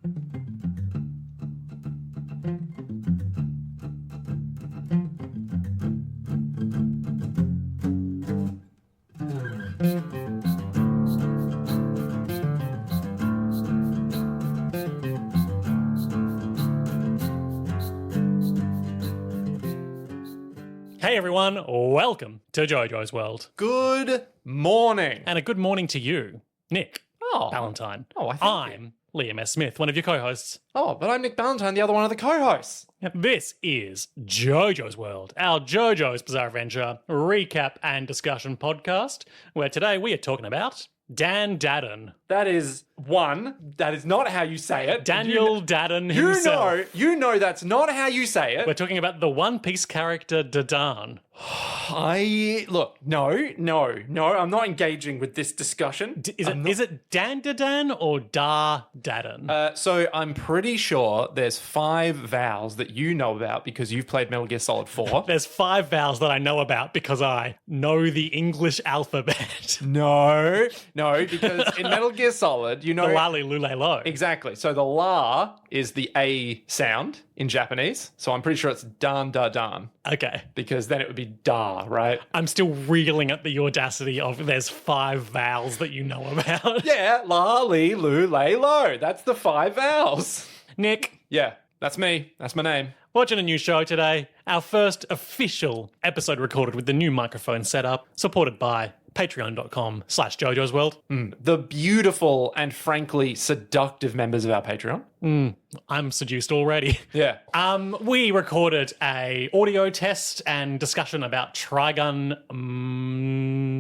Hey everyone, welcome to JoJo's World. Good morning. And a good morning to you, Nick Ballantyne. I'm Liam S. Smith, one of your co-hosts. Oh, but I'm Nick Ballantyne, the other one of the co-hosts. This is JoJo's World, our JoJo's Bizarre Adventure recap and discussion podcast, where today we are talking about Dandadan. That is not how you say it. Daniel Dadan himself. You know that's not how you say it. We're talking about the One Piece character Dadan. No, I'm not engaging with this discussion. Is it Dandadan or Dadan? So I'm pretty sure there's 5 vowels that you know about because you've played Metal Gear Solid 4. There's 5 vowels that I know about because I know the English alphabet. No, because in Metal Gear Solid, you know... The lali lule lo. Exactly. So the la is the A sound in Japanese. So I'm pretty sure it's dan-da-dan. Okay. Because then it would be da, right? I'm still reeling at the audacity of there's 5 vowels that you know about. Yeah, la, li, lu, lay, lo. That's the 5 vowels. Nick. Yeah, that's me. That's my name. Watching a new show today. Our first official episode recorded with the new microphone setup, supported by patreon.com/JoJo's World. The beautiful and frankly seductive members of our Patreon. I'm seduced already. Yeah. We recorded a audio test and discussion about Trigun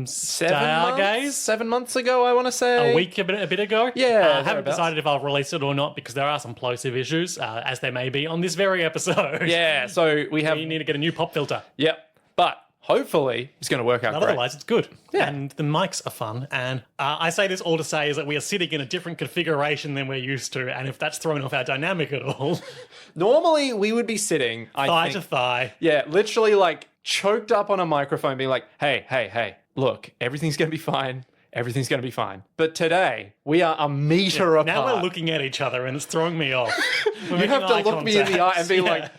7 months ago, I want to say. A week, a bit ago. Yeah. I haven't decided if I'll release it or not because there are some plosive issues, as there may be on this very episode. Yeah, so we need to get a new pop filter. Yep. But hopefully it's going to work out great. Otherwise, it's good. Yeah. And the mics are fun. And I say this all to say is that we are sitting in a different configuration than we're used to. And if that's thrown off our dynamic at all... Normally, we would be sitting, thigh to thigh. Yeah, literally like choked up on a microphone being like, hey, look, everything's going to be fine. Everything's going to be fine. But today, we are a meter apart. Now we're looking at each other and it's throwing me off. You have to look me in the eye and be like...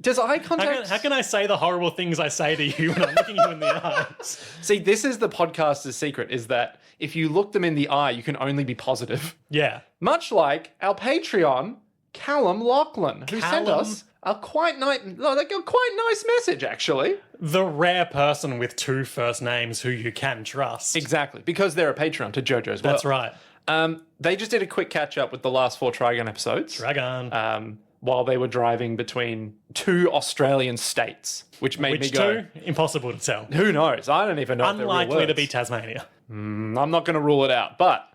Does eye contact... How can I say the horrible things I say to you when I'm looking you in the eyes? See, this is the podcaster's secret, is that if you look them in the eye, you can only be positive. Yeah. Much like our Patreon, Callum Lachlan, who sent us a quite nice message, actually. The rare person with 2 first names who you can trust. Exactly, because they're a Patreon to JoJo's World. That's right. They just did a quick catch-up with the last 4 Trigun episodes. Trigun. While they were driving between 2 Australian states, which made me go... Which 2? Impossible to tell. Who knows? I don't even know if they're real Unlikely words. to be Tasmania. I'm not going to rule it out. But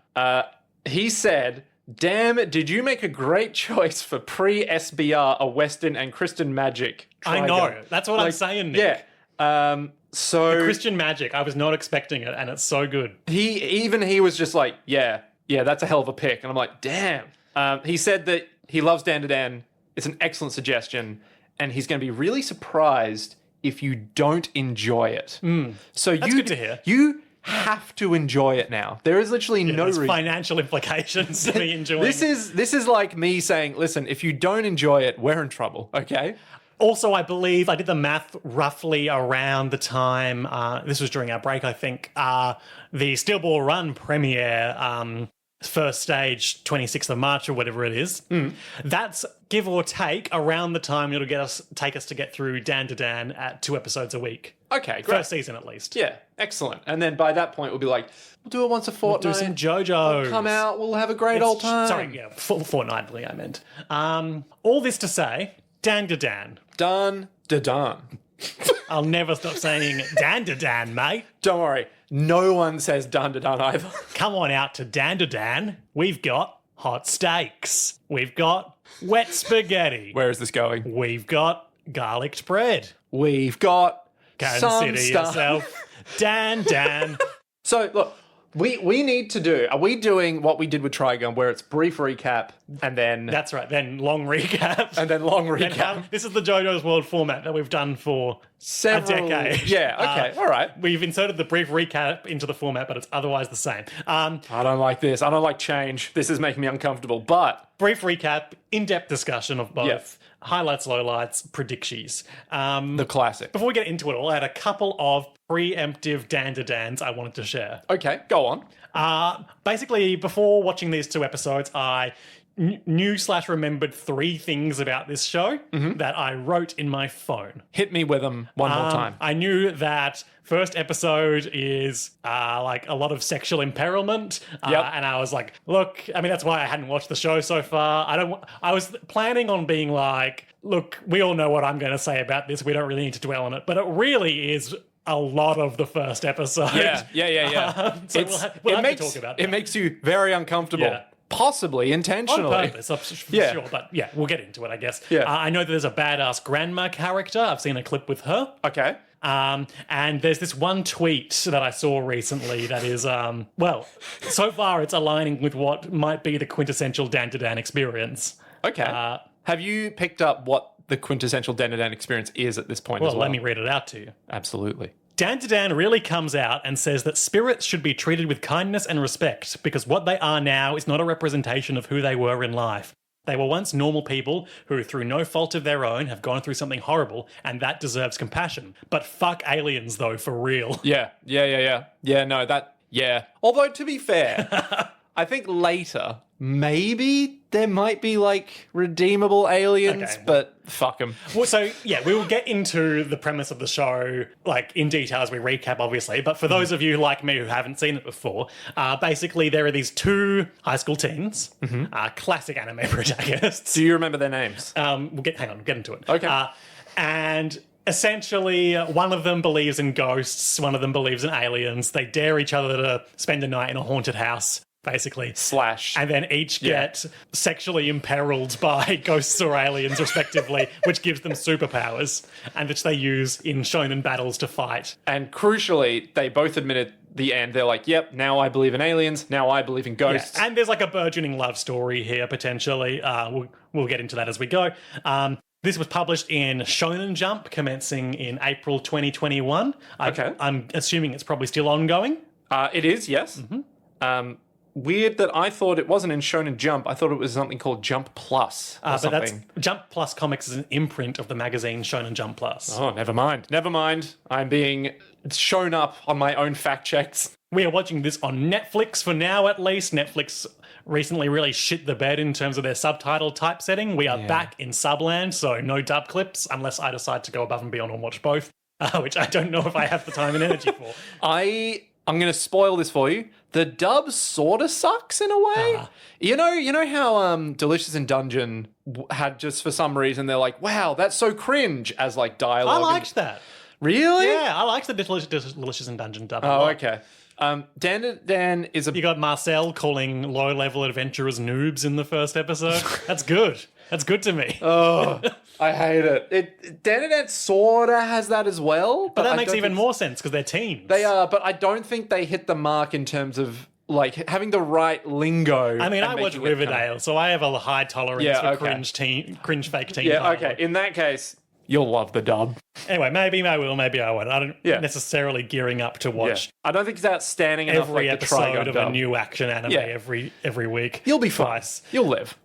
he said, damn, did you make a great choice for pre-SBR, a Western and Christian magic Trigun. I know. That's what I'm saying, Nick. Yeah. The Christian magic, I was not expecting it, and it's so good. He was just like, yeah, that's a hell of a pick. And I'm like, damn. He said that he loves Dandadan. It's an excellent suggestion, and he's going to be really surprised if you don't enjoy it. So That's good to hear. You have to enjoy it now. There is literally no reason. Financial implications to me enjoying This is like me saying, listen, if you don't enjoy it, we're in trouble, okay? Also, I believe I did the math roughly around the time, this was during our break, I think, the Steel Ball Run premiere, first stage, 26th of March or whatever it is. That's give or take around the time it'll take us to get through Dandadan at 2 episodes a week. Okay, great. First season at least. Yeah, excellent. And then by that point, we'll be like, we'll do it once a fortnight. We'll do some JoJo's. We'll come out, we'll have a great old time. Sorry, yeah, fortnightly I meant. All this to say, Dandadan. Dandadan. I'll never stop saying Dandadan, mate. Don't worry. No one says Dandadan either. Come on out to Dandadan. We've got hot steaks. We've got wet spaghetti. Where is this going? We've got garlic bread. We've got Consider yourself Dan. So, look, we need to do... Are we doing what we did with Trigun, where it's brief recap and then... That's right, then long recap. And then long recap. This is the JoJo's World format that we've done for a decade. Yeah, okay, all right. We've inserted the brief recap into the format, but it's otherwise the same. I don't like this. I don't like change. This is making me uncomfortable. But brief recap, in-depth discussion of both. Yeah. Highlights, lowlights, predictions. The classic. Before we get into it all, I had a couple of preemptive Dandadans I wanted to share. Okay, go on. Basically, before watching these 2 episodes, I knew/remembered 3 things about this show that I wrote in my phone. Hit me with them one more time. I knew that first episode is like a lot of sexual imperilment, and I was like, look, I mean, that's why I hadn't watched the show so far. I was planning on being like, look, we all know what I'm going to say about this. We don't really need to dwell on it, but it really is a lot of the first episode. Yeah. So we'll have to talk about that. It makes you very uncomfortable. Yeah. Possibly intentionally. On purpose, for sure. But yeah, we'll get into it, I guess. Yeah. I know that there's a badass grandma character. I've seen a clip with her. Okay. And there's this one tweet that I saw recently that is, well, so far it's aligning with what might be the quintessential Dandadan experience. Okay. Have you picked up what the quintessential Dandadan experience is at this point as well? Let me read it out to you. Absolutely. Dandadan really comes out and says that spirits should be treated with kindness and respect because what they are now is not a representation of who they were in life. They were once normal people who, through no fault of their own, have gone through something horrible, and that deserves compassion. But fuck aliens, though, for real. Yeah. Although, to be fair, I think later, maybe there might be, like, redeemable aliens, Okay. but fuck them. Well, so, yeah, we will get into the premise of the show, like, in detail as we recap, obviously. But for those of you like me who haven't seen it before, basically there are these 2 high school teens, classic anime protagonists. Do you remember their names? We'll get into it. Okay. And essentially, one of them believes in ghosts, one of them believes in aliens. They dare each other to spend a night in a haunted house, basically. Slash. And then each get sexually imperiled by ghosts or aliens, respectively, which gives them superpowers, and which they use in shonen battles to fight. And crucially, they both admit at the end, they're like, yep, now I believe in aliens, now I believe in ghosts. Yeah. And there's like a burgeoning love story here, potentially. We'll get into that as we go. This was published in Shonen Jump, commencing in April 2021. Okay. I'm assuming it's probably still ongoing. It is, yes. Weird that I thought it wasn't in Shonen Jump. I thought it was something called Jump Plus or But something. that's Jump Plus Comics is an imprint of the magazine Shonen Jump Plus. Oh, never mind. I'm being shown up on my own fact checks. We are watching this on Netflix for now, at least. Netflix recently really shit the bed in terms of their subtitle typesetting. We are back in Subland, so no dub clips, unless I decide to go above and beyond and watch both, which I don't know if I have the time and energy for. I'm going to spoil this for you. The dub sort of sucks in a way. You know how Delicious in Dungeon had just for some reason they're like, wow, that's so cringe as like dialogue. I liked that. Really? Yeah, I liked the Delicious in Dungeon dub. Oh, okay. Dan is a... You got Marcel calling low-level adventurers noobs in the first episode. That's good. That's good to me. Oh, I hate it. Dandadan sort of has that as well. But that makes even more sense because they're teens. They are, but I don't think they hit the mark in terms of like having the right lingo. I mean, I watch Riverdale, so I have a high tolerance for cringe fake teen. Yeah, okay. In that case, you'll love the dub. Anyway, maybe I will, maybe I won't. I don't necessarily gearing up to watch I don't think it's outstanding enough every like the Trigun episode of dub. a new action anime every week. You'll be fine. You'll live.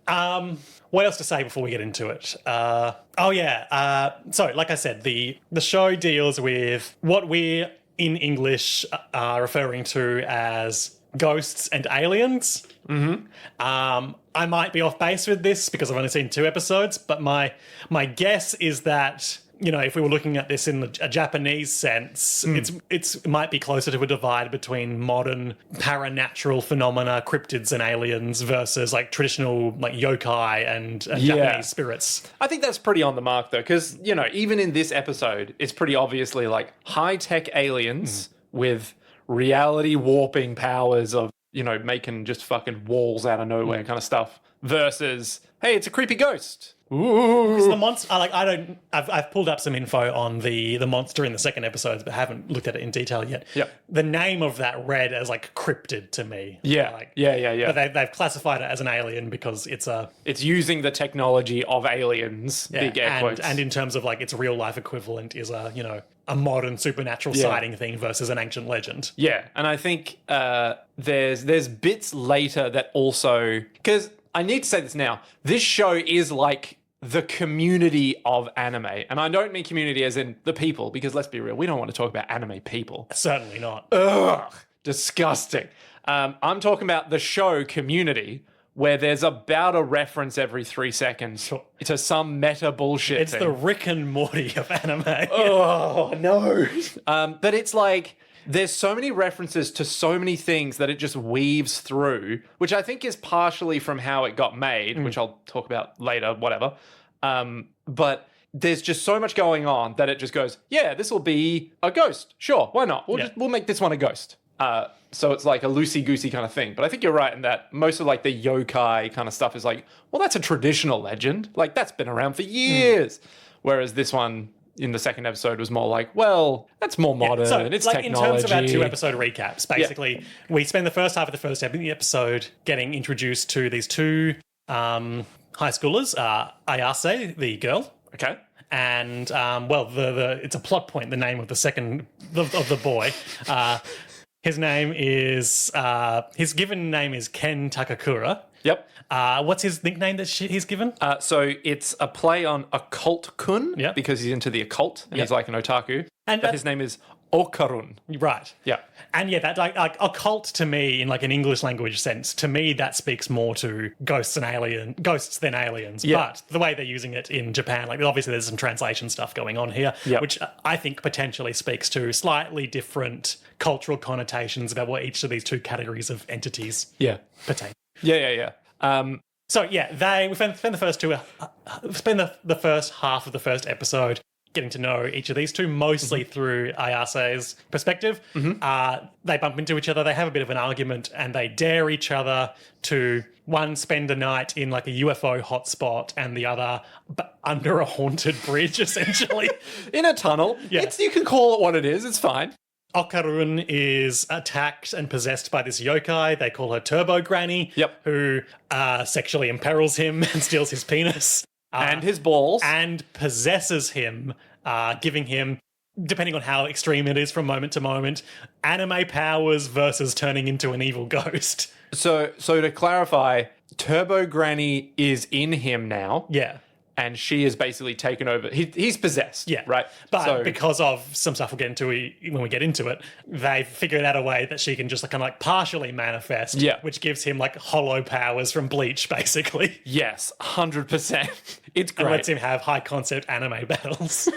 What else to say before we get into it? So, like I said, the show deals with what we in English are referring to as ghosts and aliens. I might be off base with this because I've only seen 2 episodes, but my guess is that, you know, if we were looking at this in a Japanese sense, it might be closer to a divide between modern paranatural phenomena, cryptids and aliens versus like traditional like yokai and Japanese spirits. I think that's pretty on the mark though, because, you know, even in this episode, it's pretty obviously like high-tech aliens with reality warping powers of, you know, making just fucking walls out of nowhere kind of stuff versus, hey, it's a creepy ghost. Ooh. The monster, I've pulled up some info on the monster in the second episode, but haven't looked at it in detail yet. Yep. The name of that read as like cryptid to me. Yeah. But they've classified it as an alien because it's using the technology of aliens. Big air quotes. And in terms of like its real life equivalent is a modern supernatural sighting thing versus an ancient legend. Yeah, and I think there's bits later that also, because I need to say this now. This show is like the community of anime. And I don't mean community as in the people, because let's be real, we don't want to talk about anime people. Certainly not. Ugh, disgusting. I'm talking about the show community, where there's about a reference every 3 seconds to some meta bullshit It's thing. the Rick and Morty of anime. Oh, no. But it's like, there's so many references to so many things that it just weaves through, which I think is partially from how it got made, which I'll talk about later, whatever. But there's just so much going on that it just goes, yeah, this will be a ghost. Sure, why not? We'll make this one a ghost. So it's like a loosey-goosey kind of thing. But I think you're right in that most of like the yokai kind of stuff is like, well, that's a traditional legend. Like, that's been around for years. Whereas this one in the second episode was more like, well, that's more modern. So, it's like technology. in terms of our 2-episode recaps, basically, we spend the first half of the first episode getting introduced to these two high schoolers, Ayase, the girl, Okay. and well, it's a plot point. The name of the second of the boy. His name is his given name is Ken Takakura. Yep. What's his nickname that he's given? So it's a play on occult kun, Yep. because he's into the occult and Yep. he's like an otaku. And but his name is Okarun. Right. Yeah. And yeah, that like occult to me, in like an English language sense, to me that speaks more to ghosts than aliens. Yeah. But the way they're using it in Japan, like obviously there's some translation stuff going on here, Yep. which I think potentially speaks to slightly different cultural connotations about what each of these two categories of entities Yeah. pertain. Yeah. So yeah, we spend the first the first half of the first episode getting to know each of these two, mostly through Ayase's perspective. They bump into each other, they have a bit of an argument, and they dare each other to, one, spend a night in like a UFO hotspot, and the other under a haunted bridge, essentially. In a tunnel. Yeah. You can call it what it is. It's fine. Okarun is attacked and possessed by this yokai. They call her Turbo Granny, Yep. who sexually imperils him and steals his penis. And his balls. And possesses him, giving him, depending on how extreme it is from moment to moment, anime powers versus turning into an evil ghost. So to clarify, Turbo Granny is in him now. Yeah. And she is basically taken over. He's possessed. Yeah. Right. But because of some stuff we'll get into when we get into it, they've figured out a way that she can just kind of like partially manifest. Yeah. Which gives him like hollow powers from Bleach, basically. Yes, 100%. It's great. And lets him have high concept anime battles.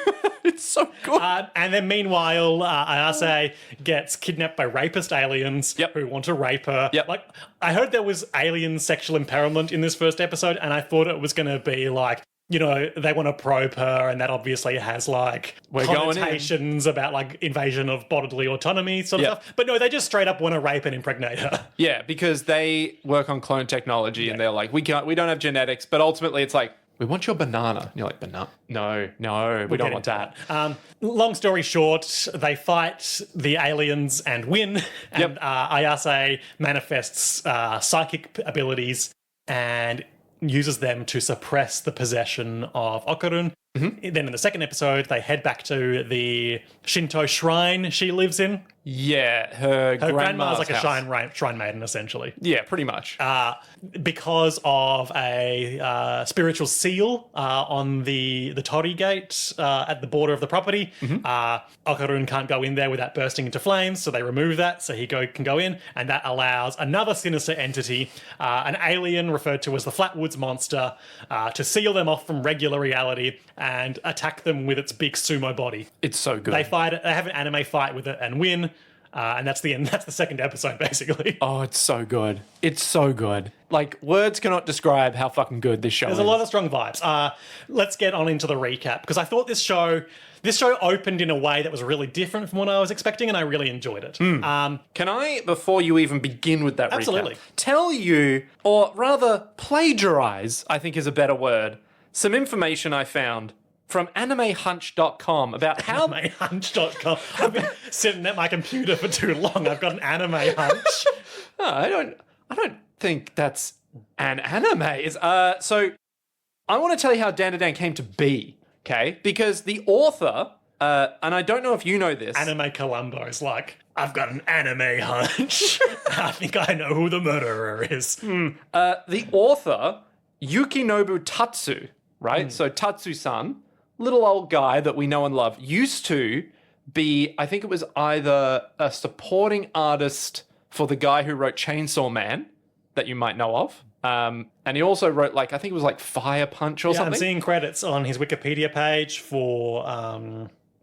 It's so good. And then meanwhile, Ayase gets kidnapped by rapist aliens Yep. who want to rape her. Yep. Like, I heard there was alien sexual empowerment in this first episode, and I thought it was going to be like, you know, they want to probe her, and that obviously has like We're going in. connotations about like invasion of bodily autonomy sort of Yep. stuff. But no, they just straight up want to rape and impregnate her. Yeah, because they work on clone technology and they're like, we don't have genetics, but ultimately it's like, we want your banana. And you're like, banana? No, we don't want that. Long story short, they fight the aliens and win. And Ayase manifests psychic abilities and uses them to suppress the possession of Okarun. Then in the second episode, they head back to the Shinto shrine she lives in. Yeah, her Grandma's like house. a shrine maiden, essentially. Yeah, pretty much. Because of a spiritual seal on the Tori gate at the border of the property, Okarun can't go in there without bursting into flames, so they remove that so he can go in, and that allows another sinister entity, an alien referred to as the Flatwoods Monster, to seal them off from regular reality and attack them with its big sumo body. It's so good. They have an anime fight with it and win. And that's the end. That's the second episode, basically. Oh, it's so good. It's so good. Like, words cannot describe how fucking good this show is. There's a lot of strong vibes. Let's get on into the recap, because I thought this show opened in a way that was really different from what I was expecting, and I really enjoyed it. Can I, before you even begin with that Absolutely. recap, tell you, or rather plagiarize, I think is a better word, some information I found from animehunch.com about how... AnimeHunch.com. I've been sitting at my computer for too long. I've got an anime hunch. No, I don't think that's an anime. So I want to tell you how Dandadan came to be, okay? Because the author And I don't know if you know this. Anime Columbo is like, I've got an anime hunch. I think I know who the murderer is. The author, Yukinobu Tatsu, right? So Tatsu-san, little old guy that we know and love, used to be, I think it was either a supporting artist for the guy who wrote Chainsaw Man, that you might know of. And he also wrote, like, I think it was like Fire Punch or Yeah, I'm something. seeing credits on his Wikipedia page for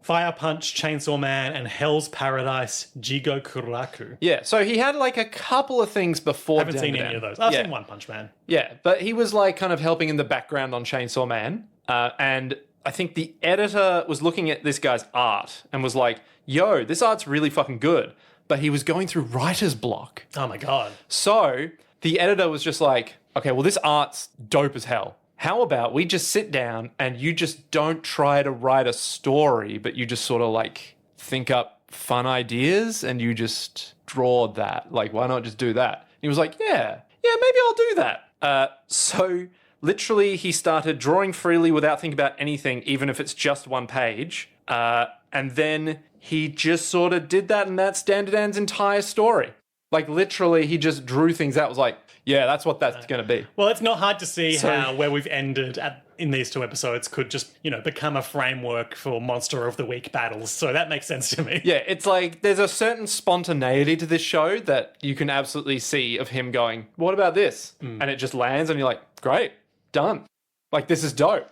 Fire Punch, Chainsaw Man, and Hell's Paradise, Jigo Kuraku. Yeah, so he had like a couple of things before. I haven't seen any of those. I've seen One Punch Man. Yeah, but he was like kind of helping in the background on Chainsaw Man. And I think the editor was looking at this guy's art and was like, yo, this art's really fucking good. But he was going through writer's block. Oh my God. So the editor was just like, okay, well, this art's dope as hell. How about we just sit down and you just don't try to write a story, but you just sort of like think up fun ideas and you just draw that. Like, why not just do that? And he was like, yeah, maybe I'll do that. So literally he started drawing freely without thinking about anything, even if it's just one page. And then he just sort of did that, and that's Dandadan's entire story. Like, literally, he just drew things out. Was like, yeah, that's what that's going to be. Well, it's not hard to see how where we've ended in these two episodes could just, become a framework for Monster of the Week battles. So that makes sense to me. Yeah, it's like there's a certain spontaneity to this show that you can absolutely see of him going, what about this? And it just lands, and you're like, great, done. Like, this is dope.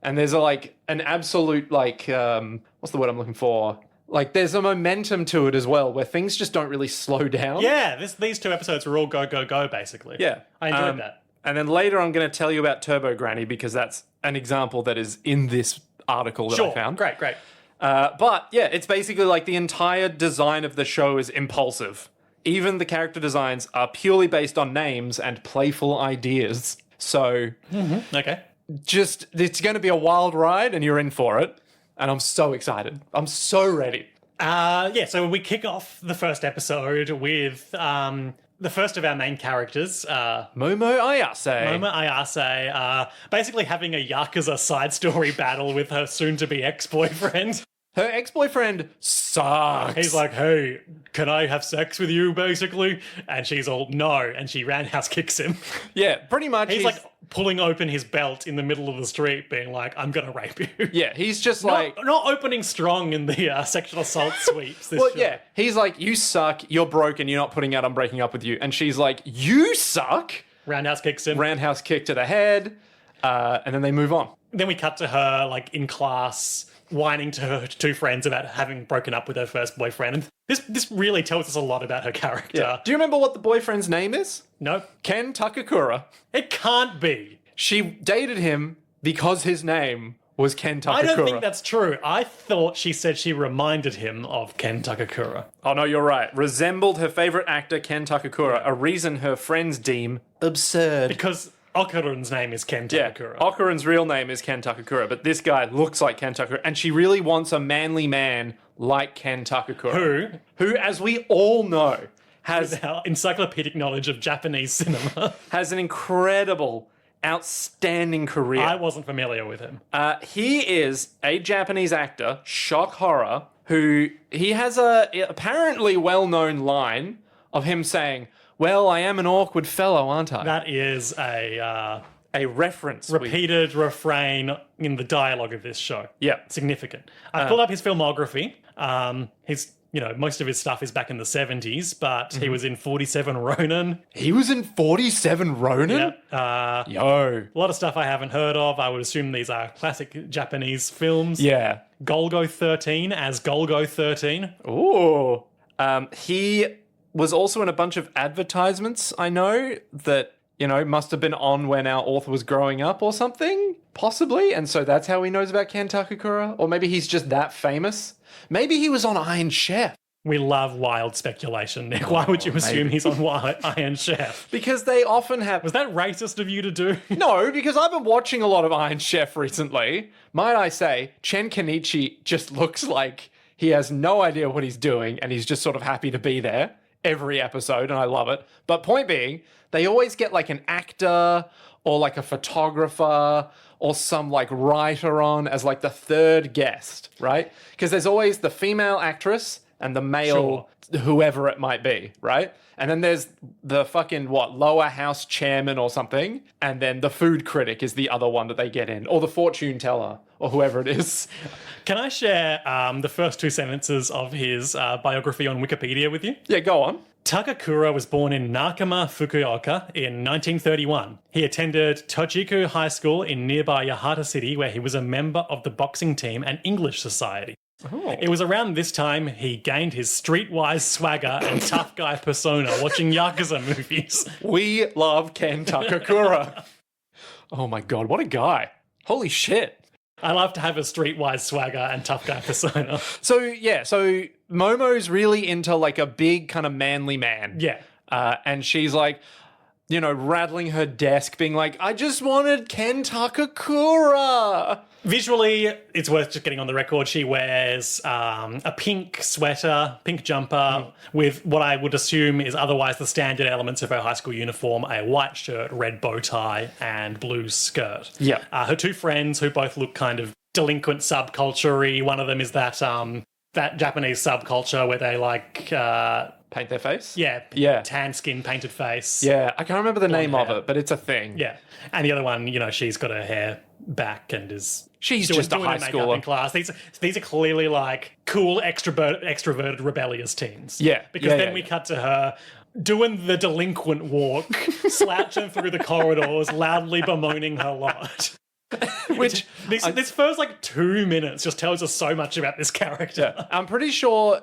And there's an absolute, what's the word I'm looking for? Like, there's a momentum to it as well, where things just don't really slow down. Yeah, these two episodes were all go, go, go, basically. Yeah. I enjoyed that. And then later I'm going to tell you about Turbo Granny, because that's an example that is in this article that I found. Great. But, yeah, it's basically like the entire design of the show is impulsive. Even the character designs are purely based on names and playful ideas. So, Okay. it's going to be a wild ride, and you're in for it. And I'm so excited. I'm so ready. So we kick off the first episode with the first of our main characters, Momo Ayase. Momo Ayase, basically having a Yakuza side story battle with her soon-to-be ex-boyfriend. Her ex-boyfriend sucks. He's like, hey, can I have sex with you, basically? And she's all, no. And she roundhouse kicks him. Yeah, pretty much. He's like pulling open his belt in the middle of the street, being like, I'm going to rape you. Yeah, he's just like... Not opening strong in the sexual assault sweeps. Well, yeah, he's like, you suck, you're broken, you're not putting out, I'm breaking up with you. And she's like, you suck? Roundhouse kicks him. Roundhouse kick to the head. And then they move on. Then we cut to her, like, in class, whining to her two friends about having broken up with her first boyfriend. And this really tells us a lot about her character. Yeah. Do you remember what the boyfriend's name is? No. Ken Takakura. It can't be. She dated him because his name was Ken Takakura. I don't think that's true. I thought she said she reminded him of Ken Takakura. Oh, no, you're right. Resembled her favorite actor, Ken Takakura, a reason her friends deem absurd. Because Okarun's name is Ken Takakura. Yeah, Okarun's real name is Ken Takakura, but this guy looks like Ken Takakura, and she really wants a manly man like Ken Takakura. Who, as we all know, has our encyclopedic knowledge of Japanese cinema. Has an incredible, outstanding career. I wasn't familiar with him. He is a Japanese actor, shock horror, who he has a apparently well-known line of him saying, well, I am an awkward fellow, aren't I? That is a reference. Repeated refrain in the dialogue of this show. Yeah. Significant. I pulled up his filmography. Most of his stuff is back in the 70s, but he was in 47 Ronin. He was in 47 Ronin? Yeah. Yo. A lot of stuff I haven't heard of. I would assume these are classic Japanese films. Yeah. Golgo 13 as Golgo 13. Ooh. He was also in a bunch of advertisements, I know, that, must have been on when our author was growing up or something, possibly. And so that's how he knows about Ken Takakura. Or maybe he's just that famous. Maybe he was on Iron Chef. We love wild speculation, Nick. Why would you assume he's on Iron Chef? Because they often have... Was that racist of you to do? No, because I've been watching a lot of Iron Chef recently. Might I say, Chen Kenichi just looks like he has no idea what he's doing and he's just sort of happy to be there every episode, and I love it. But point being, they always get like an actor or like a photographer or some like writer on as like the third guest, right? Because there's always the female actress and the male whoever it might be, right? And then there's the fucking lower house chairman or something, and then the food critic is the other one that they get in, or the fortune teller or whoever it is. Can I share the first 2 sentences of his biography on Wikipedia with you? Yeah, go on. Takakura was born in Nakama, Fukuoka in 1931. He attended Tochiku High School in nearby Yahata City, where he was a member of the boxing team and English Society. Oh. It was around this time he gained his streetwise swagger and tough guy persona watching Yakuza movies. We love Ken Takakura. Oh my god, what a guy. Holy shit. I love to have a streetwise swagger and tough guy persona. So Momo's really into like a big kind of manly man. Yeah. And she's like, you know, rattling her desk, being like, I just wanted Ken Takakura. Visually, it's worth just getting on the record. She wears a pink sweater, pink jumper, with what I would assume is otherwise the standard elements of her high school uniform, a white shirt, red bow tie, and blue skirt. Yeah. Her two friends, who both look kind of delinquent subculture-y. One of them is that Japanese subculture where they like... paint their face? Yeah. Tan skin, painted face. Yeah, I can't remember the name of hair. it, but it's a thing. Yeah. And the other one, you know, she's got her hair back and is... She's just a doing high her makeup schooler. in class. These are clearly like cool, extroverted, rebellious teens. Yeah. Because then we cut to her doing the delinquent walk, slouching through the corridors, loudly bemoaning her lot. Which this first like 2 minutes just tells us so much about this character. I'm pretty sure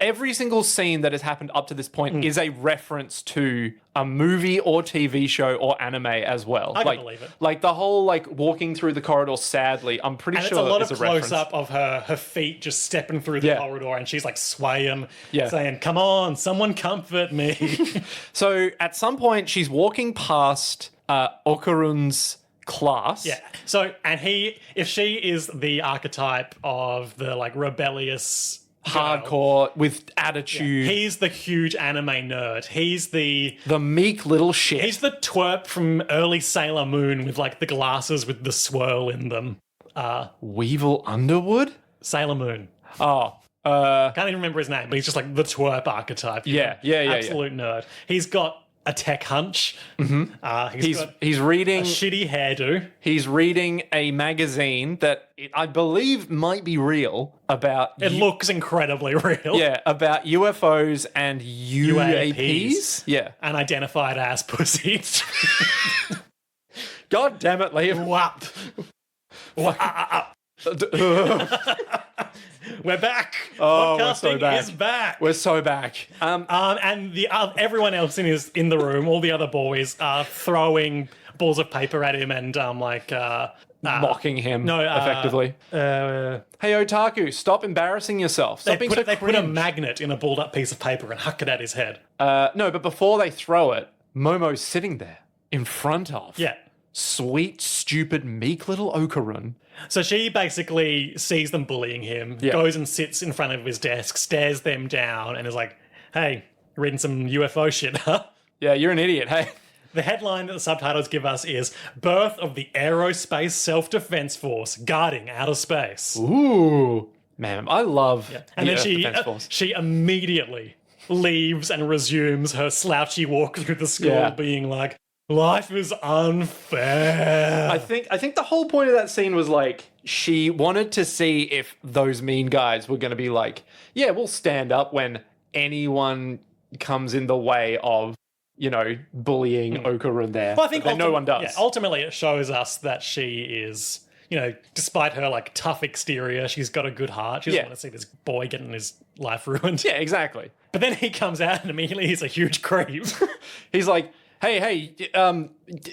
every single scene that has happened up to this point is a reference to a movie or TV show or anime as well. I can believe it. Like the whole like walking through the corridor sadly, I'm pretty And sure it's a lot is of a reference. close up of her feet just stepping through the corridor, and she's like swaying, saying, "Come on, someone comfort me." So at some point she's walking past Okarun's class. Yeah. So, and if she is the archetype of the like rebellious hardcore with attitude. He's the huge anime nerd. He's the meek little shit. He's the twerp from early Sailor Moon with like the glasses with the swirl in them. Weevil Underwood? Sailor Moon. Oh. Can't even remember his name, but he's just like the twerp archetype. Yeah. Absolute nerd. He's got a tech hunch. Mm-hmm. He's reading a shitty hairdo. He's reading a magazine that I believe might be real about. It looks incredibly real. Yeah, about UFOs and UAPs. Yeah, and identified as pussies. God damn it, Liam! Whap. We're back. Oh, Podcasting we're so back. is back. We're so back. And the everyone else in the room, all the other boys, are throwing balls of paper at him and mocking him. Effectively. Hey, Otaku, stop embarrassing yourself. Stop being so they put a cringe. magnet in a balled up piece of paper and huck it at his head. No, but before they throw it, Momo's sitting there in front of. Yeah. Sweet, stupid, meek little Okarun. So she basically sees them bullying him, goes and sits in front of his desk, stares them down, and is like, hey, reading some UFO shit, huh? Yeah, you're an idiot, hey. The headline that the subtitles give us is Birth of the Aerospace Self-Defense Force Guarding Outer Space. Ooh. Man, I love And the then Defense Force. she immediately leaves and resumes her slouchy walk through the school being like, life is unfair. I think the whole point of that scene was like she wanted to see if those mean guys were going to be like, yeah, we'll stand up when anyone comes in the way of, you know, bullying Okarun there. Well, I think no one does. Yeah, ultimately, it shows us that she is, you know, despite her like tough exterior, she's got a good heart. She doesn't want to see this boy getting his life ruined. Yeah, exactly. But then he comes out and immediately he's a huge creep. He's like, hey,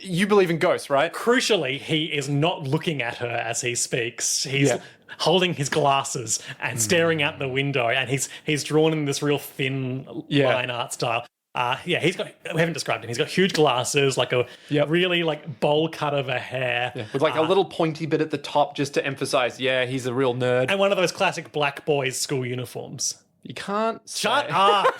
you believe in ghosts, right? Crucially, he is not looking at her as he speaks. He's holding his glasses and staring out the window, and he's drawn in this real thin line art style. We haven't described him. He's got huge glasses, like a really like bowl cut of a hair. With like a little pointy bit at the top just to emphasize, he's a real nerd. And one of those classic black boys school uniforms. You can't Shut up!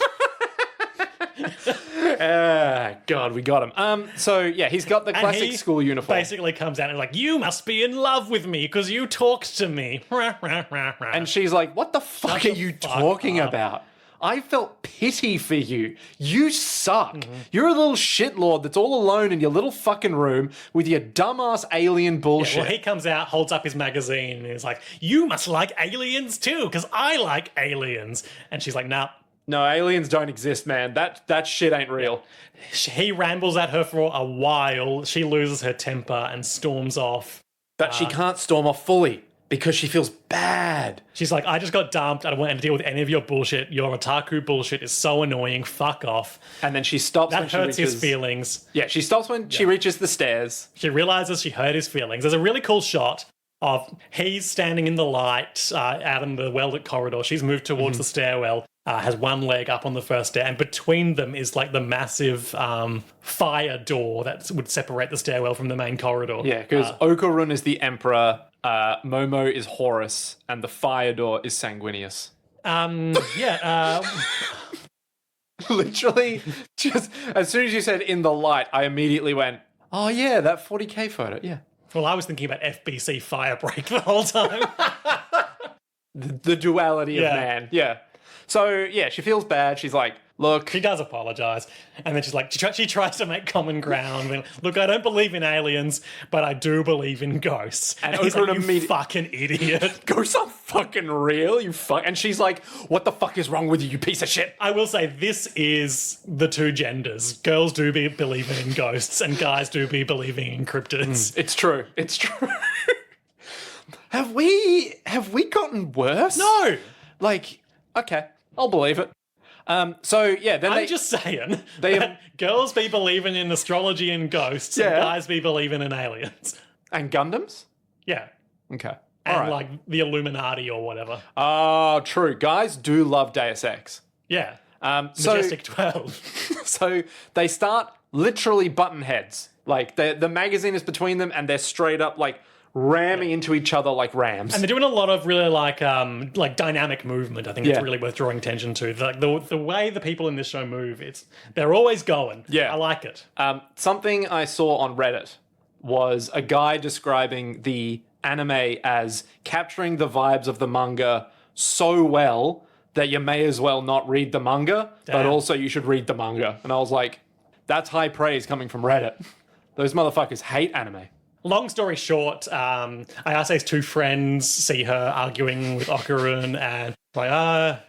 God, we got him. So yeah, he's got the classic he school uniform. Basically comes out and like, you must be in love with me because you talked to me. And she's like, what the fuck Shut are the you fuck talking up. about? I felt pity for you. You suck. You're a little shitlord that's all alone in your little fucking room with your dumbass alien bullshit. Well, he comes out, holds up his magazine, and he's like, you must like aliens too, because I like aliens. And she's like, nah. No, aliens don't exist, man. That shit ain't real. He rambles at her for a while. She loses her temper and storms off. But she can't storm off fully because she feels bad. She's like, I just got dumped. I don't want to deal with any of your bullshit. Your otaku bullshit is so annoying. Fuck off. And then she stops when That she hurts reaches... his feelings. Yeah, she stops when she reaches the stairs. She realizes she hurt his feelings. There's a really cool shot of he's standing in the light out in the well-lit corridor. She's moved towards the stairwell, has one leg up on the first stair, and between them is like the massive fire door that would separate the stairwell from the main corridor. Yeah, because Okarun is the emperor, Momo is Horus, and the fire door is Sanguinius. Literally, just as soon as you said in the light, I immediately went, oh yeah, that 40K photo, yeah. Well, I was thinking about FBC Firebreak the whole time. The duality of man, yeah. So, yeah, she feels bad. She's like, look... She does apologize. And then she's like, she tries to make common ground. And, look, I don't believe in aliens, but I do believe in ghosts. And he's like, you fucking idiot. Ghosts aren't fucking real, you fuck... And she's like, what the fuck is wrong with you, you piece of shit? I will say, this is the two genders. Girls do be believing in ghosts, and guys do be believing in cryptids. It's true. It's true. Have we gotten worse? No! Like, okay, I'll believe it. So yeah, then I'm just saying they that girls be believing in astrology and ghosts, and guys be believing in aliens. And Gundams? Yeah. Okay. And like the Illuminati or whatever. Oh, true. Guys do love Deus Ex. Yeah. So, Majestic 12. So they start literally button heads. Like the magazine is between them and they're straight up like ramming into each other like rams. And they're doing a lot of really like dynamic movement. I think it's really worth drawing attention to. The way the people in this show move, they're always going. Yeah. I like it. Something I saw on Reddit was a guy describing the anime as capturing the vibes of the manga so well that you may as well not read the manga, but also you should read the manga. And I was like, that's high praise coming from Reddit. Those motherfuckers hate anime. Long story short, Ayase's two friends see her arguing with Okarun and like,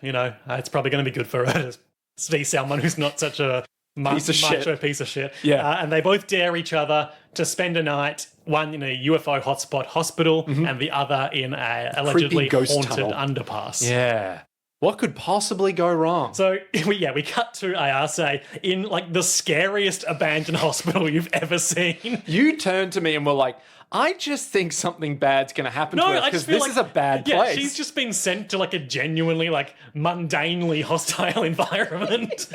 it's probably going to be good for her to see someone who's not such a macho piece of shit. Yeah. And they both dare each other to spend a night, one in a UFO hotspot hospital and the other in a allegedly haunted underpass. Yeah. What could possibly go wrong? So, we cut to Ayase in, like, the scariest abandoned hospital you've ever seen. You turned to me and were like, I just think something bad's going to happen to us because this is a bad place. She's just been sent to, like, a genuinely, like, mundanely hostile environment.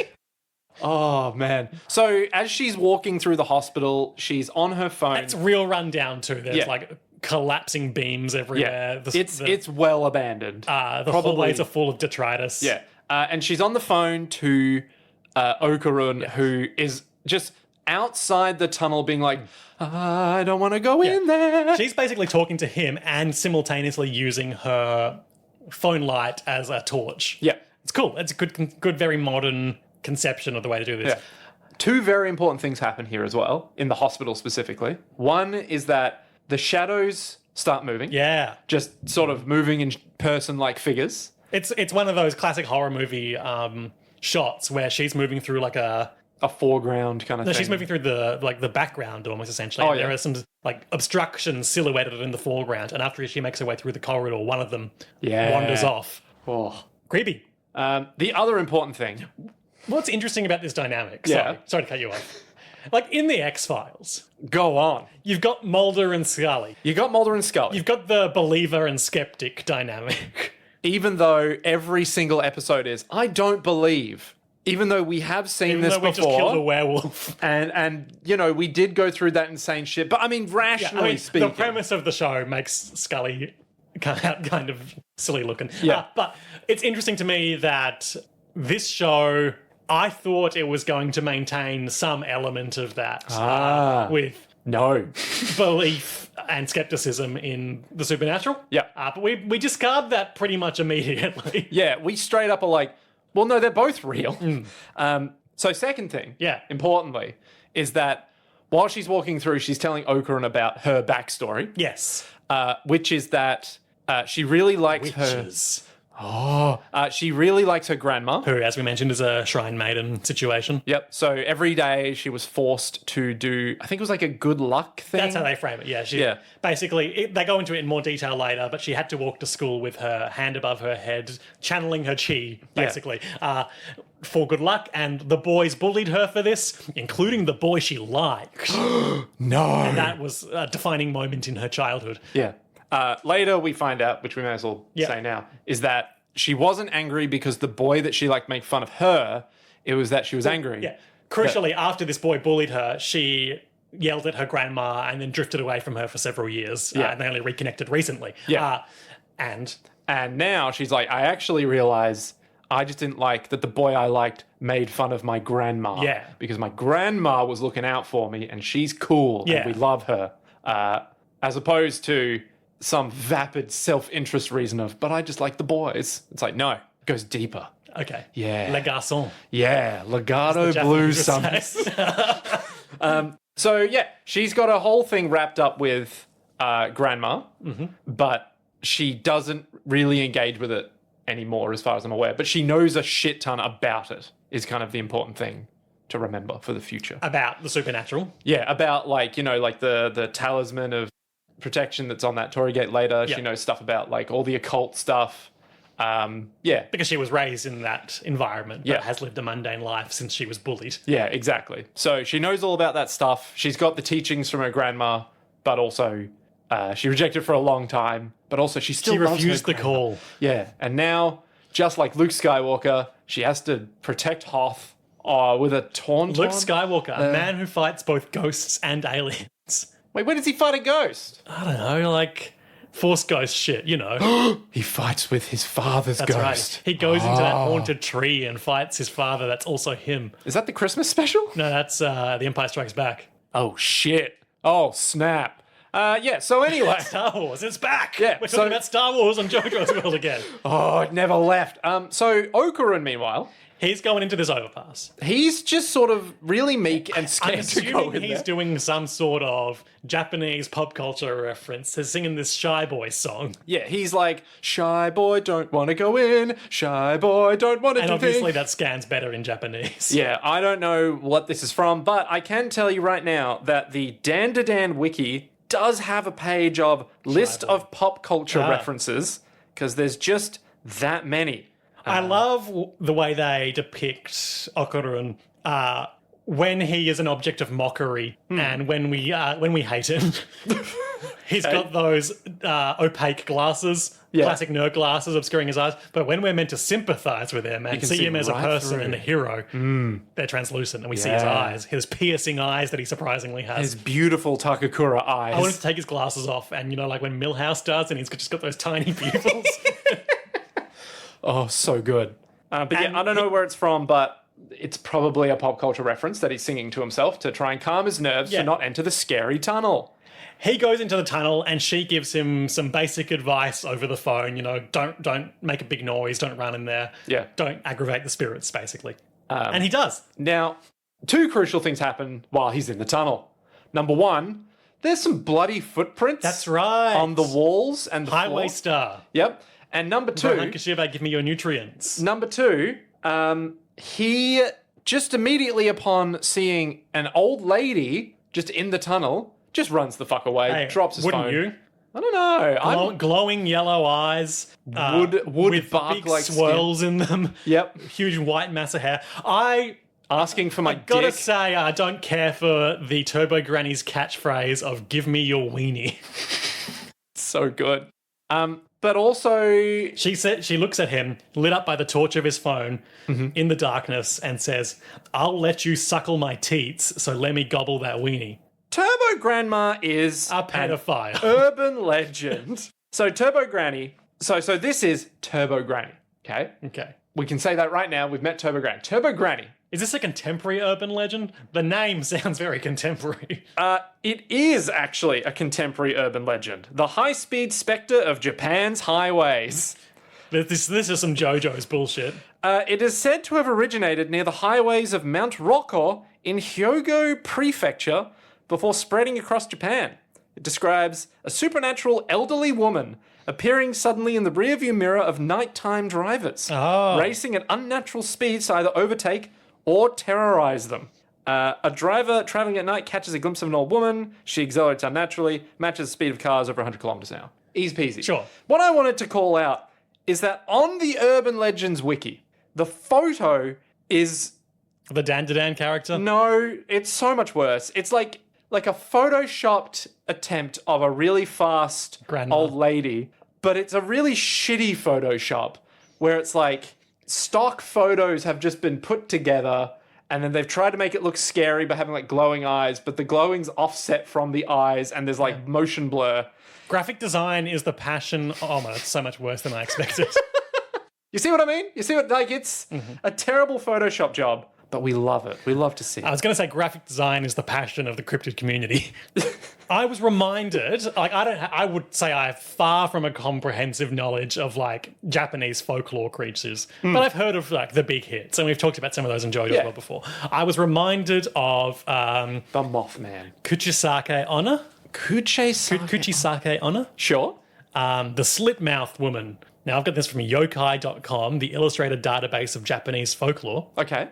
Oh, man. So, as she's walking through the hospital, she's on her phone. It's real rundown, too. There's, like, collapsing beams everywhere. Yeah. It's well abandoned. The hallways are full of detritus. Yeah. And she's on the phone to Okarun, who is just outside the tunnel being like, I don't want to go in there. She's basically talking to him and simultaneously using her phone light as a torch. Yeah. It's cool. It's a good, very modern conception of the way to do this. Yeah. Two very important things happen here as well, in the hospital specifically. One is that the shadows start moving. Yeah. Just sort of moving in person-like figures. It's one of those classic horror movie shots where she's moving through like a foreground kind of thing. No, she's moving through the background almost essentially. There are some like obstructions silhouetted in the foreground, and after she makes her way through the corridor, one of them wanders off. Oh. Creepy. The other important thing. What's interesting about this dynamic? Yeah. Sorry to cut you off. Like in the X-Files. Go on. You've got Mulder and Scully. You got Mulder and Scully. You've got the believer and skeptic dynamic. Even though every single episode is, I don't believe. Even though we have seen this before. We just killed a werewolf. And we did go through that insane shit. But I mean, rationally speaking. The premise of the show makes Scully kind of silly looking. Yeah. But it's interesting to me that this show I thought it was going to maintain some element of that with No. belief and skepticism in the supernatural. Yeah. But we discard that pretty much immediately. Yeah, we straight up are like, well, no, they're both real. So second thing, Yeah. importantly, is that while she's walking through, she's telling Okarun about her backstory, Yes. which is that she really liked she really likes her grandma. Who, as we mentioned, is a shrine maiden situation. Yep. So every day she was forced to do, I think it was like a good luck thing. That's how they frame it. Yeah. Yeah. Basically, they go into it in more detail later, but she had to walk to school with her hand above her head, channeling her chi, basically, for good luck. And the boys bullied her for this, including the boy she liked. No. And that was a defining moment in her childhood. Yeah. Later, we find out, which we may as well say now, is that she wasn't angry because the boy that she liked made fun of her. It was that she was angry. Yeah. Crucially, after this boy bullied her, she yelled at her grandma and then drifted away from her for several years. And they only reconnected recently. Yeah. And now she's like, I actually realize I just didn't like that the boy I liked made fun of my grandma. Yeah. Because my grandma was looking out for me and she's cool Yeah. and we love her. As opposed to some vapid self-interest reason of, but I just like the boys. It's like, no, it goes deeper. okay. Yeah. Le Garçon. Yeah, Legato Blues Japanese Summers. So, yeah, she's got a whole thing wrapped up with grandma, but she doesn't really engage with it anymore as far as I'm aware. But she knows a shit ton about it is kind of the important thing to remember for the future. About the supernatural. Yeah, about like, you know, like the talisman of protection that's on that Torii Gate later. Yeah. She knows stuff about like all the occult stuff. Because she was raised in that environment, but Yeah. has lived a mundane life since she was bullied. Yeah, exactly. So she knows all about that stuff. She's got the teachings from her grandma, but also she rejected for a long time. But also she still She loves refused her the grandma. call. Yeah, and now, just like Luke Skywalker, she has to protect Hoth with a tauntaun. Luke Skywalker, a man who fights both ghosts and aliens. Wait, where does he fight a ghost? I don't know, like Force ghost shit, you know. He fights with his father's That's ghost. right. He goes into that haunted tree and fights his father. That's also him. Is that the Christmas special? No, that's The Empire Strikes Back. Oh, shit. Oh, snap. Yeah, so anyway. Star Wars, it's back. Yeah, We're so- talking about Star Wars on JoJo's World again. Oh, it never left. So Okarun, meanwhile, He's going into this overpass. he's just sort of really meek and I'm scared to go assuming in he's there. doing some sort of Japanese pop culture reference. He's singing this Shy Boy song. Yeah, he's like, shy boy, don't want to go in. Shy boy, don't want to And do obviously things. that scans better in Japanese. Yeah, I don't know what this is from, but I can tell you right now that the Dandadan wiki does have a page of list of pop culture references, because there's just that many. I love the way they depict Okarun when he is an object of mockery and when we hate him. He's got those opaque glasses, classic nerd glasses obscuring his eyes. But when we're meant to sympathize with him and can see see him as a right person through. and a hero, they're translucent and we see his Yeah. eyes, his piercing eyes that he surprisingly has. His beautiful Takakura eyes. I wanted to take his glasses off and, you know, like when Milhouse does and he's just got those tiny pupils. Oh, so good. But yeah, I don't know where it's from, but it's probably a pop culture reference that he's singing to himself to try and calm his nerves Yeah. to not enter the scary tunnel. He goes into the tunnel and she gives him some basic advice over the phone. You know, don't make a big noise. Don't run in there. Yeah. Don't aggravate the spirits, basically. And he does. Now, two crucial things happen while he's in the tunnel. Number one, there's some bloody footprints. That's right. On the walls and the Highway floor. Star. Yep. And number two, Hankashiba, give me your nutrients. he just immediately upon seeing an old lady just in the tunnel, just runs the fuck away, Hey, drops his wouldn't phone. you? I don't know. Glowing yellow eyes. Would with bark big like swirls in them. Yep. Huge white mass of hair. I Asking for my gotta dick. say, I don't care for the Turbo Granny's catchphrase of "Give me your weenie." So good. But also, She looks at him, lit up by the torch of his phone, in the darkness, and says, "I'll let you suckle my teats, so let me gobble that weenie." Turbo Grandma is A pedophile. urban legend. So Turbo Granny. So this is Turbo Granny. Okay. Okay. We can say that right now. We've met Turbo Granny. Turbo Granny Is this a contemporary urban legend? The name sounds very contemporary. It is actually a contemporary urban legend. The high-speed spectre of Japan's highways. This is some JoJo's bullshit. It is said to have originated near the highways of Mount Rokko in Hyogo Prefecture before spreading across Japan. It describes a supernatural elderly woman appearing suddenly in the rearview mirror of nighttime drivers, racing at unnatural speeds to either overtake or terrorize them. A driver traveling at night catches a glimpse of an old woman. She accelerates unnaturally, matches the speed of cars over 100 kilometers an hour. Easy peasy. Sure. What I wanted to call out is that on the Urban Legends wiki, the photo is... The Dandadan character? No, it's so much worse. It's like a photoshopped attempt of a really fast Grandma. old lady, but it's a really shitty Photoshop where it's like stock photos have just been put together and then they've tried to make it look scary by having like glowing eyes, but the glowing's offset from the eyes and there's like motion blur. Graphic design is the passion. Oh my, it's so much worse than I expected. You see what I mean? You see what, like, it's a terrible Photoshop job, but we love it. We love to see it. I was going to say graphic design is the passion of the cryptid community. I was reminded, like, I would say I have far from a comprehensive knowledge of like Japanese folklore creatures, but I've heard of like the big hits, and we've talked about some of those in JoJo as well before. I was reminded of The Mothman. Kuchisake Onna. Kuchisake Onna? Sure. The slit-mouthed woman. Now, I've got this from yokai.com, the illustrated database of Japanese folklore. Okay.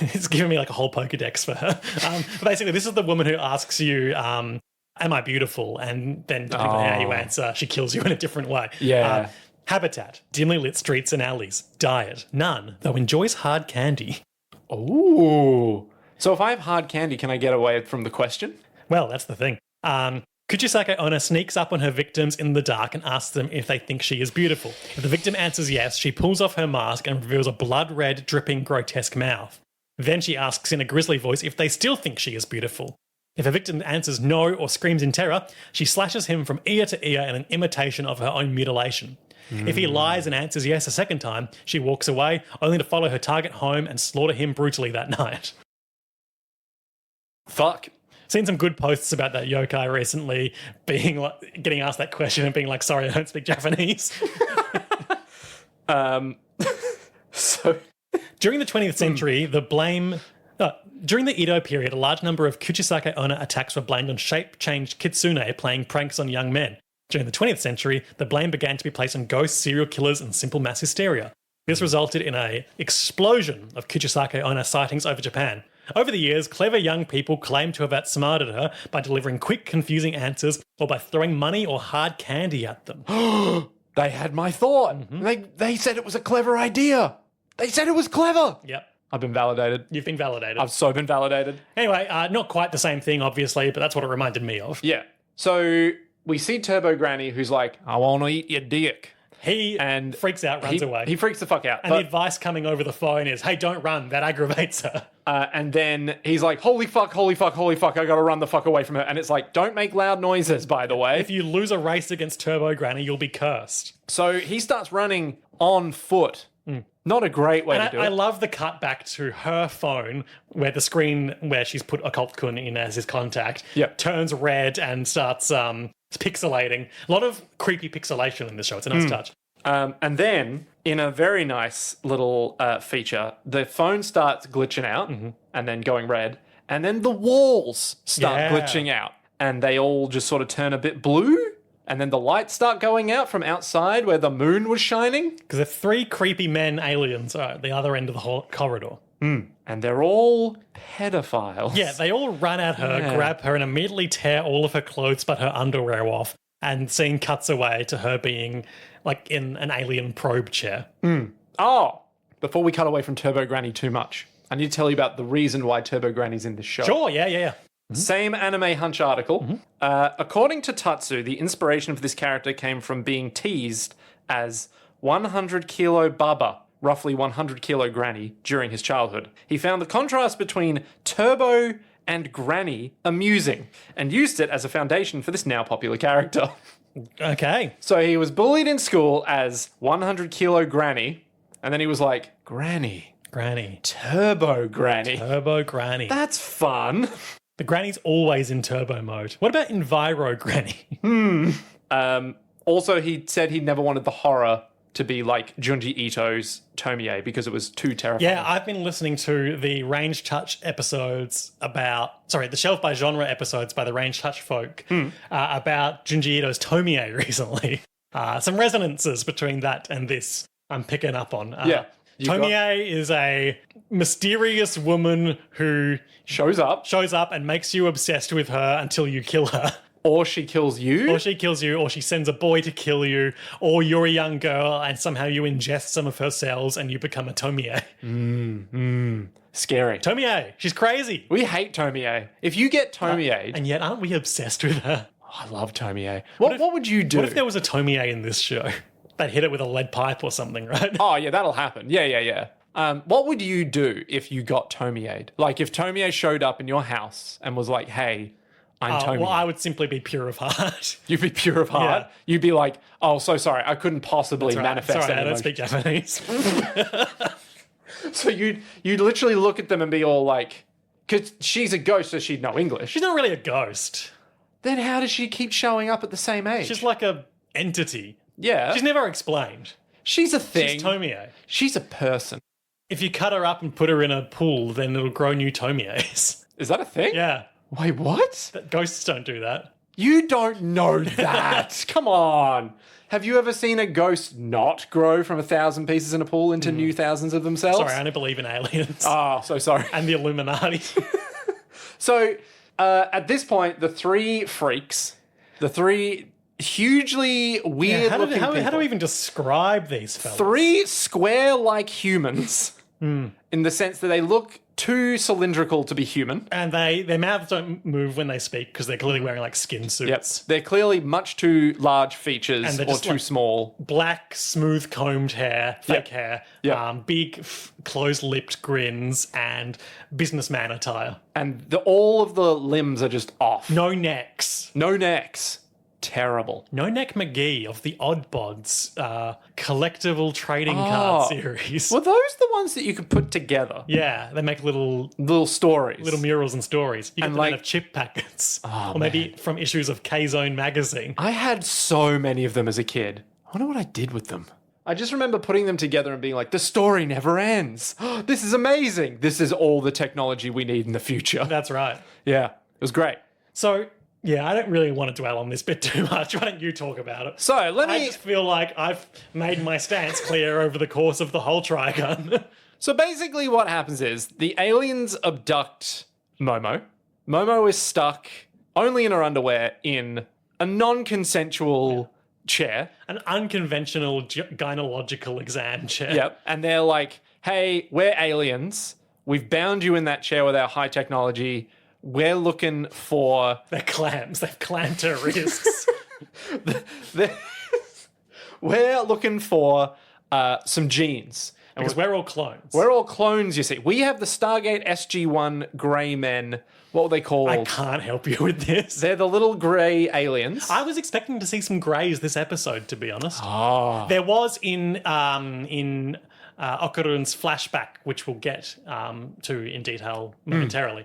It's giving me like a whole Pokedex for her. Basically, this is the woman who asks you, am I beautiful? And then depending on how you answer, she kills you in a different way. Yeah. Habitat, dimly lit streets and alleys. Diet, none, though enjoys hard candy. Ooh. So if I have hard candy, can I get away from the question? Well, that's the thing. Kuchisake Onna sneaks up on her victims in the dark and asks them if they think she is beautiful. If the victim answers yes, she pulls off her mask and reveals a blood-red, dripping, grotesque mouth. Then she asks in a grisly voice if they still think she is beautiful. If a victim answers no or screams in terror, she slashes him from ear to ear in an imitation of her own mutilation. If he lies and answers yes a second time, she walks away, only to follow her target home and slaughter him brutally that night. Fuck. Seen some good posts about that yokai recently, being like, getting asked that question and being like, sorry, I don't speak Japanese. So During the 20th century, during the Edo period, a large number of Kuchisake Onna attacks were blamed on shape-changed kitsune playing pranks on young men. During the 20th century, the blame began to be placed on ghosts, serial killers, and simple mass hysteria. This resulted in an explosion of Kuchisake Onna sightings over Japan. Over the years, clever young people claimed to have outsmarted her by delivering quick, confusing answers or by throwing money or hard candy at them. they had my thought. They said it was a clever idea. They said it was clever. Yep. I've been validated. You've been validated. I've so been validated. Anyway, not quite the same thing, obviously, but that's what it reminded me of. Yeah. So we see Turbo Granny who's like, I want to eat your dick. He freaks out, runs away. He freaks the fuck out. And the advice coming over the phone is, hey, don't run. That aggravates her. And then he's like, holy fuck, I gotta run the fuck away from her. And it's like, don't make loud noises, by the way. If you lose a race against Turbo Granny, you'll be cursed. So he starts running on foot. Not a great way to do it. I love the cut back to her phone where the screen where she's put Occult Kun in as his contact turns red and starts pixelating. A lot of creepy pixelation in this show. It's a nice touch. And then, in a very nice little feature, the phone starts glitching out and then going red. And then the walls start glitching out. And they all just sort of turn a bit blue. And then the lights start going out from outside where the moon was shining. Because the three creepy men aliens are at the other end of the whole corridor. And they're all pedophiles. Yeah, they all run at her, grab her, and immediately tear all of her clothes but her underwear off. And scene cuts away to her being like in an alien probe chair. Oh, before we cut away from Turbo Granny too much, I need to tell you about the reason why Turbo Granny's in this show. Sure, yeah. Same Anime Hunch article. According to Tatsu, the inspiration for this character came from being teased as 100 kilo Baba, roughly 100 kilo Granny, during his childhood. He found the contrast between Turbo and Granny amusing and used it as a foundation for this now popular character. Okay. So he was bullied in school as 100 kilo Granny, and then he was like, Granny. Granny. Turbo Granny. Turbo Granny. That's fun. The Granny's always in turbo mode. What about Enviro Granny? Also, he said he never wanted the horror to be like Junji Ito's Tomie because it was too terrifying. Yeah, I've been listening to the Range Touch episodes the Shelf by Genre episodes by the Range Touch folk about Junji Ito's Tomie recently. Some resonances between that and this I'm picking up on. Tomie is a mysterious woman who shows up and makes you obsessed with her until you kill her. Or she kills you. Or she sends a boy to kill you, or you're a young girl and somehow you ingest some of her cells and you become a Tomie. Scary. Tomie, she's crazy. We hate Tomie. If you get Tomie... and yet aren't we obsessed with her? Oh, I love Tomie. What would you do? What if there was a Tomie in this show? They'd hit it with a lead pipe or something, right? Oh, yeah, that'll happen. Yeah. What would you do if you got Tomie? Like, if Tomie showed up in your house and was like, hey... I'm Tomie. Well, I would simply be pure of heart. You'd be pure of heart? Yeah. You'd be like, oh, so sorry, I couldn't possibly manifest Sorry, any I don't speak Japanese. So you'd literally look at them and be all like, because she's a ghost, so she'd know English. She's not really a ghost. Then how does she keep showing up at the same age? She's like a entity. Yeah. She's never explained. She's a thing. She's Tomie. She's a person. If you cut her up and put her in a pool, then it'll grow new Tomies. Is that a thing? Yeah. Wait, what? Ghosts don't do that. You don't know that. Come on. Have you ever seen a ghost not grow from 1,000 pieces in a pool into new thousands of themselves? Sorry, I don't believe in aliens. Oh, so sorry. And the Illuminati. So, at this point, the three freaks, the three hugely weird-looking people... How do we even describe these fellas? Three square-like humans, in the sense that they look too cylindrical to be human. And their mouths don't move when they speak because they're clearly wearing like skin suits. Yep. They're clearly much too large features or too small. Black, smooth combed hair, fake hair, big closed-lipped grins, and businessman attire. And all of the limbs are just off. No necks. No necks. Terrible. No Neck McGee of the Odd Bods collectible trading card series. Were those the ones that you could put together? Yeah, they make little stories. Little murals and stories. You get them like, out of chip packets. Or maybe from issues of K-Zone magazine. I had so many of them as a kid. I wonder what I did with them. I just remember putting them together and being like, the story never ends. This is amazing. This is all the technology we need in the future. That's right. Yeah, it was great. So... yeah, I don't really want to dwell on this bit too much. Why don't you talk about it? So, I just feel like I've made my stance clear over the course of the whole Trigun. So basically what happens is the aliens abduct Momo. Momo is stuck only in her underwear in a non-consensual chair. An unconventional gynecological exam chair. Yep. And they're like, hey, we're aliens. We've bound you in that chair with our high technology. We're looking for... They're clams. They've clamped her wrists. We're looking for some genes. Because we're all clones. We're all clones, you see. We have the Stargate SG-1 grey men. What were they called? I can't help you with this. They're the little grey aliens. I was expecting to see some greys this episode, to be honest. Oh. There was in Okarun's flashback, which we'll get to in detail momentarily,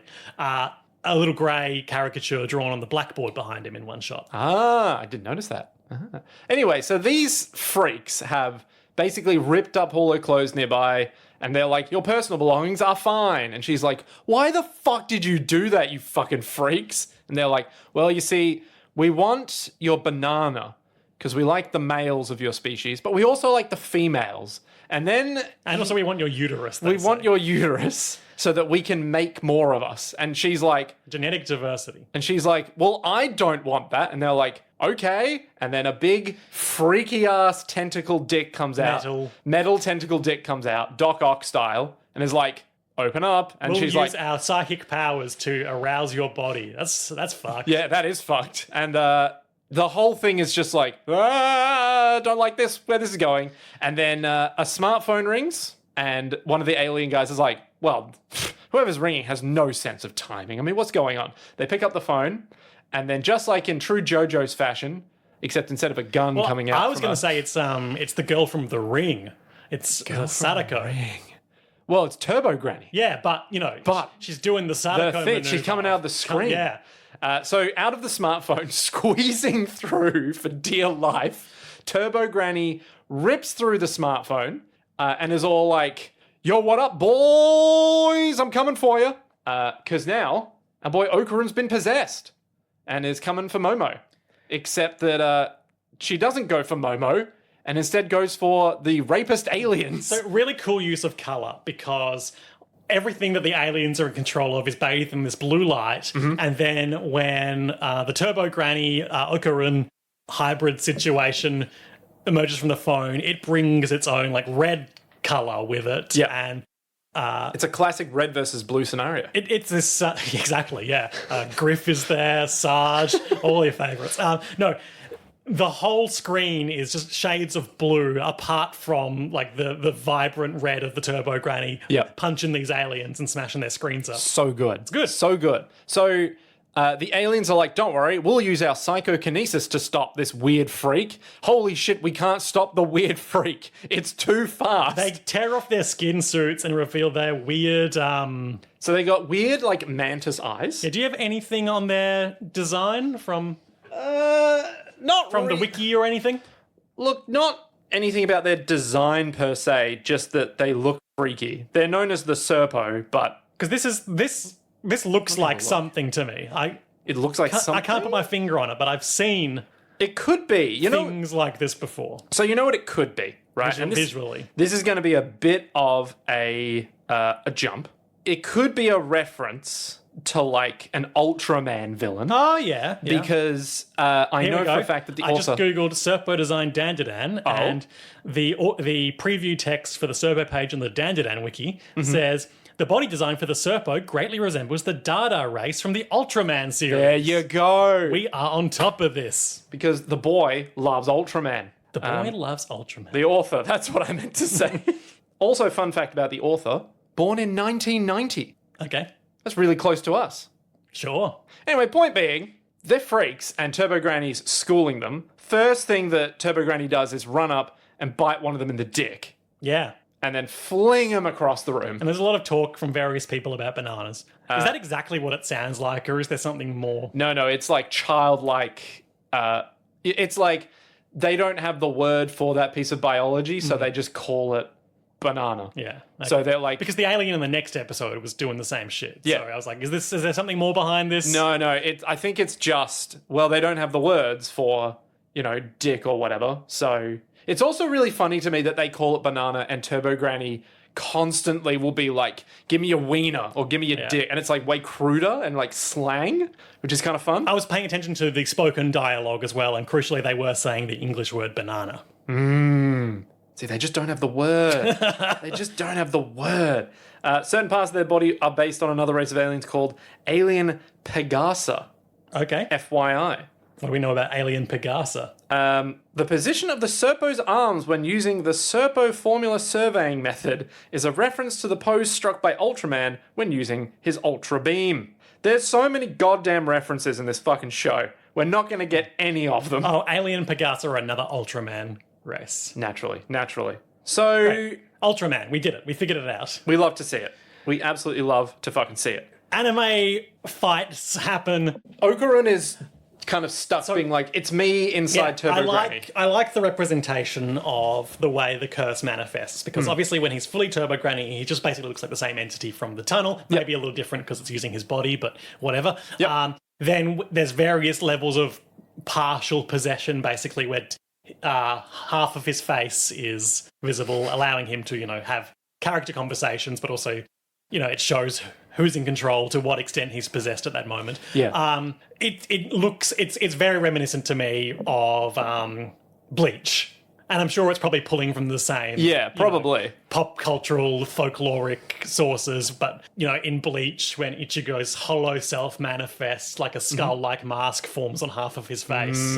a little grey caricature drawn on the blackboard behind him in one shot. Ah, I didn't notice that. Anyway, so these freaks have basically ripped up all her clothes nearby, and they're like, your personal belongings are fine. And she's like, why the fuck did you do that, you fucking freaks? And they're like, well, you see, we want your banana because we like the males of your species, but we also like the females. And also we want your uterus. We want your uterus so that we can make more of us. And she's like... genetic diversity. And she's like, well, I don't want that. And they're like, okay. And then a big freaky-ass tentacle dick comes out. Metal tentacle dick comes out, Doc Ock style, and is like, open up. And she's like... we'll use our psychic powers to arouse your body. That's fucked. Yeah, that is fucked. And the whole thing is just like, don't like this, where this is going. And then a smartphone rings, and one of the alien guys is like, well, whoever's ringing has no sense of timing. I mean, what's going on? They pick up the phone, and then just like in true JoJo's fashion, except instead of a gun coming out, I was going to say it's the girl from The Ring. It's Sadako. Well, it's Turbo Granny. Yeah, but, she's doing the Sadako The thing, maneuver. she's coming out of the screen. Yeah. So out of the smartphone, squeezing through for dear life, Turbo Granny rips through the smartphone and is all like, yo, what up, boys? I'm coming for you. Because now our boy Okarun's been possessed and is coming for Momo. Except that she doesn't go for Momo and instead goes for the rapist aliens. So really cool use of color, because everything that the aliens are in control of is bathed in this blue light. And then when the Turbo Granny Okarun hybrid situation emerges from the phone, it brings its own like red color with it. Yeah. And it's a classic red versus blue scenario. it's this exactly, yeah. Griff is there, Sarge, all your favorites. No, the whole screen is just shades of blue, apart from like the vibrant red of the Turbo Granny punching these aliens and smashing their screens up. So good. It's good. So good. So the aliens are like, don't worry, we'll use our psychokinesis to stop this weird freak. Holy shit, we can't stop the weird freak. It's too fast. They tear off their skin suits and reveal their weird... So they got weird, like, mantis eyes. Yeah, do you have anything on their design from Not the wiki or anything? Look, not anything about their design per se, just that they look freaky. They're known as the Serpo, but... Because this looks like something to me. It looks like something? I can't put my finger on it, but I've seen It could be. things like this before. So you know what it could be, right? Visually. This is going to be a bit of a jump. It could be a reference to like an Ultraman villain. Oh, yeah. Because I know for a fact that the I author... just googled Serpo design Dandadan, and the preview text for the Serpo page on the Dandadan wiki says, the body design for the Serpo greatly resembles the Dada race from the Ultraman series. There you go. We are on top of this. Because the boy loves Ultraman. The boy loves Ultraman. The author, that's what I meant to say. Also, fun fact about the author, born in 1990. Okay. That's really close to us. Sure. Anyway, point being, they're freaks and Turbo Granny's schooling them. First thing that Turbo Granny does is run up and bite one of them in the dick. Yeah. And then fling him across the room. And there's a lot of talk from various people about bananas. Is that exactly what it sounds like, or is there something more? No, it's like childlike. It's like they don't have the word for that piece of biology, so they just call it banana. Yeah. Okay. So they're like... Because the alien in the next episode was doing the same shit. Yeah. So I was like, is there something more behind this? No, I think it's just, well, they don't have the words for, dick or whatever. So it's also really funny to me that they call it banana and Turbo Granny constantly will be like, give me a wiener or give me a dick. And it's like way cruder and like slang, which is kind of fun. I was paying attention to the spoken dialogue as well, and crucially they were saying the English word banana. See, they just don't have the word. They just don't have the word. Certain parts of their body are based on another race of aliens called Alien Pegasa. Okay. FYI. What do we know about Alien Pegasa? The position of the Serpo's arms when using the Serpo formula surveying method is a reference to the pose struck by Ultraman when using his Ultra Beam. There's so many goddamn references in this fucking show. We're not going to get any of them. Oh, Alien Pegasa are another Ultraman race. Naturally. So... Right. Ultraman, we did it. We figured it out. We love to see it. We absolutely love to fucking see it. Anime fights happen. Okarun is kind of stuck being like, it's me inside Turbo Granny. I like the representation of the way the curse manifests, because obviously when he's fully Turbo Granny, he just basically looks like the same entity from the tunnel. Maybe a little different because it's using his body, but whatever. Yep. Then there's various levels of partial possession, basically, where half of his face is visible, allowing him to, have character conversations, but also, it shows who's in control, to what extent he's possessed at that moment. Yeah. It's very reminiscent to me of Bleach. And I'm sure it's probably pulling from the same... Yeah, probably. Pop cultural, folkloric sources. But, in Bleach, when Ichigo's hollow self manifests, like a skull-like mask forms on half of his face.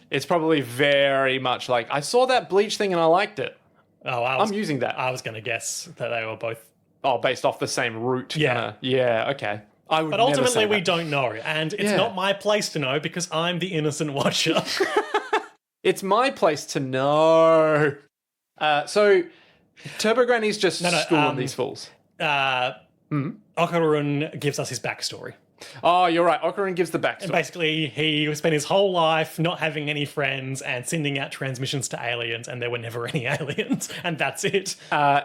It's probably very much like, I saw that Bleach thing and I liked it. I'm using that. I was going to guess that they were both... Oh, based off the same root. Yeah. Yeah, okay. But ultimately, we don't know. And it's not my place to know because I'm the innocent watcher. It's my place to know. So Turbo Granny's just no, schooling these fools. Okarun gives us his backstory. Oh, you're right. Okarun gives the backstory. Basically, he spent his whole life not having any friends and sending out transmissions to aliens, and there were never any aliens, and that's it.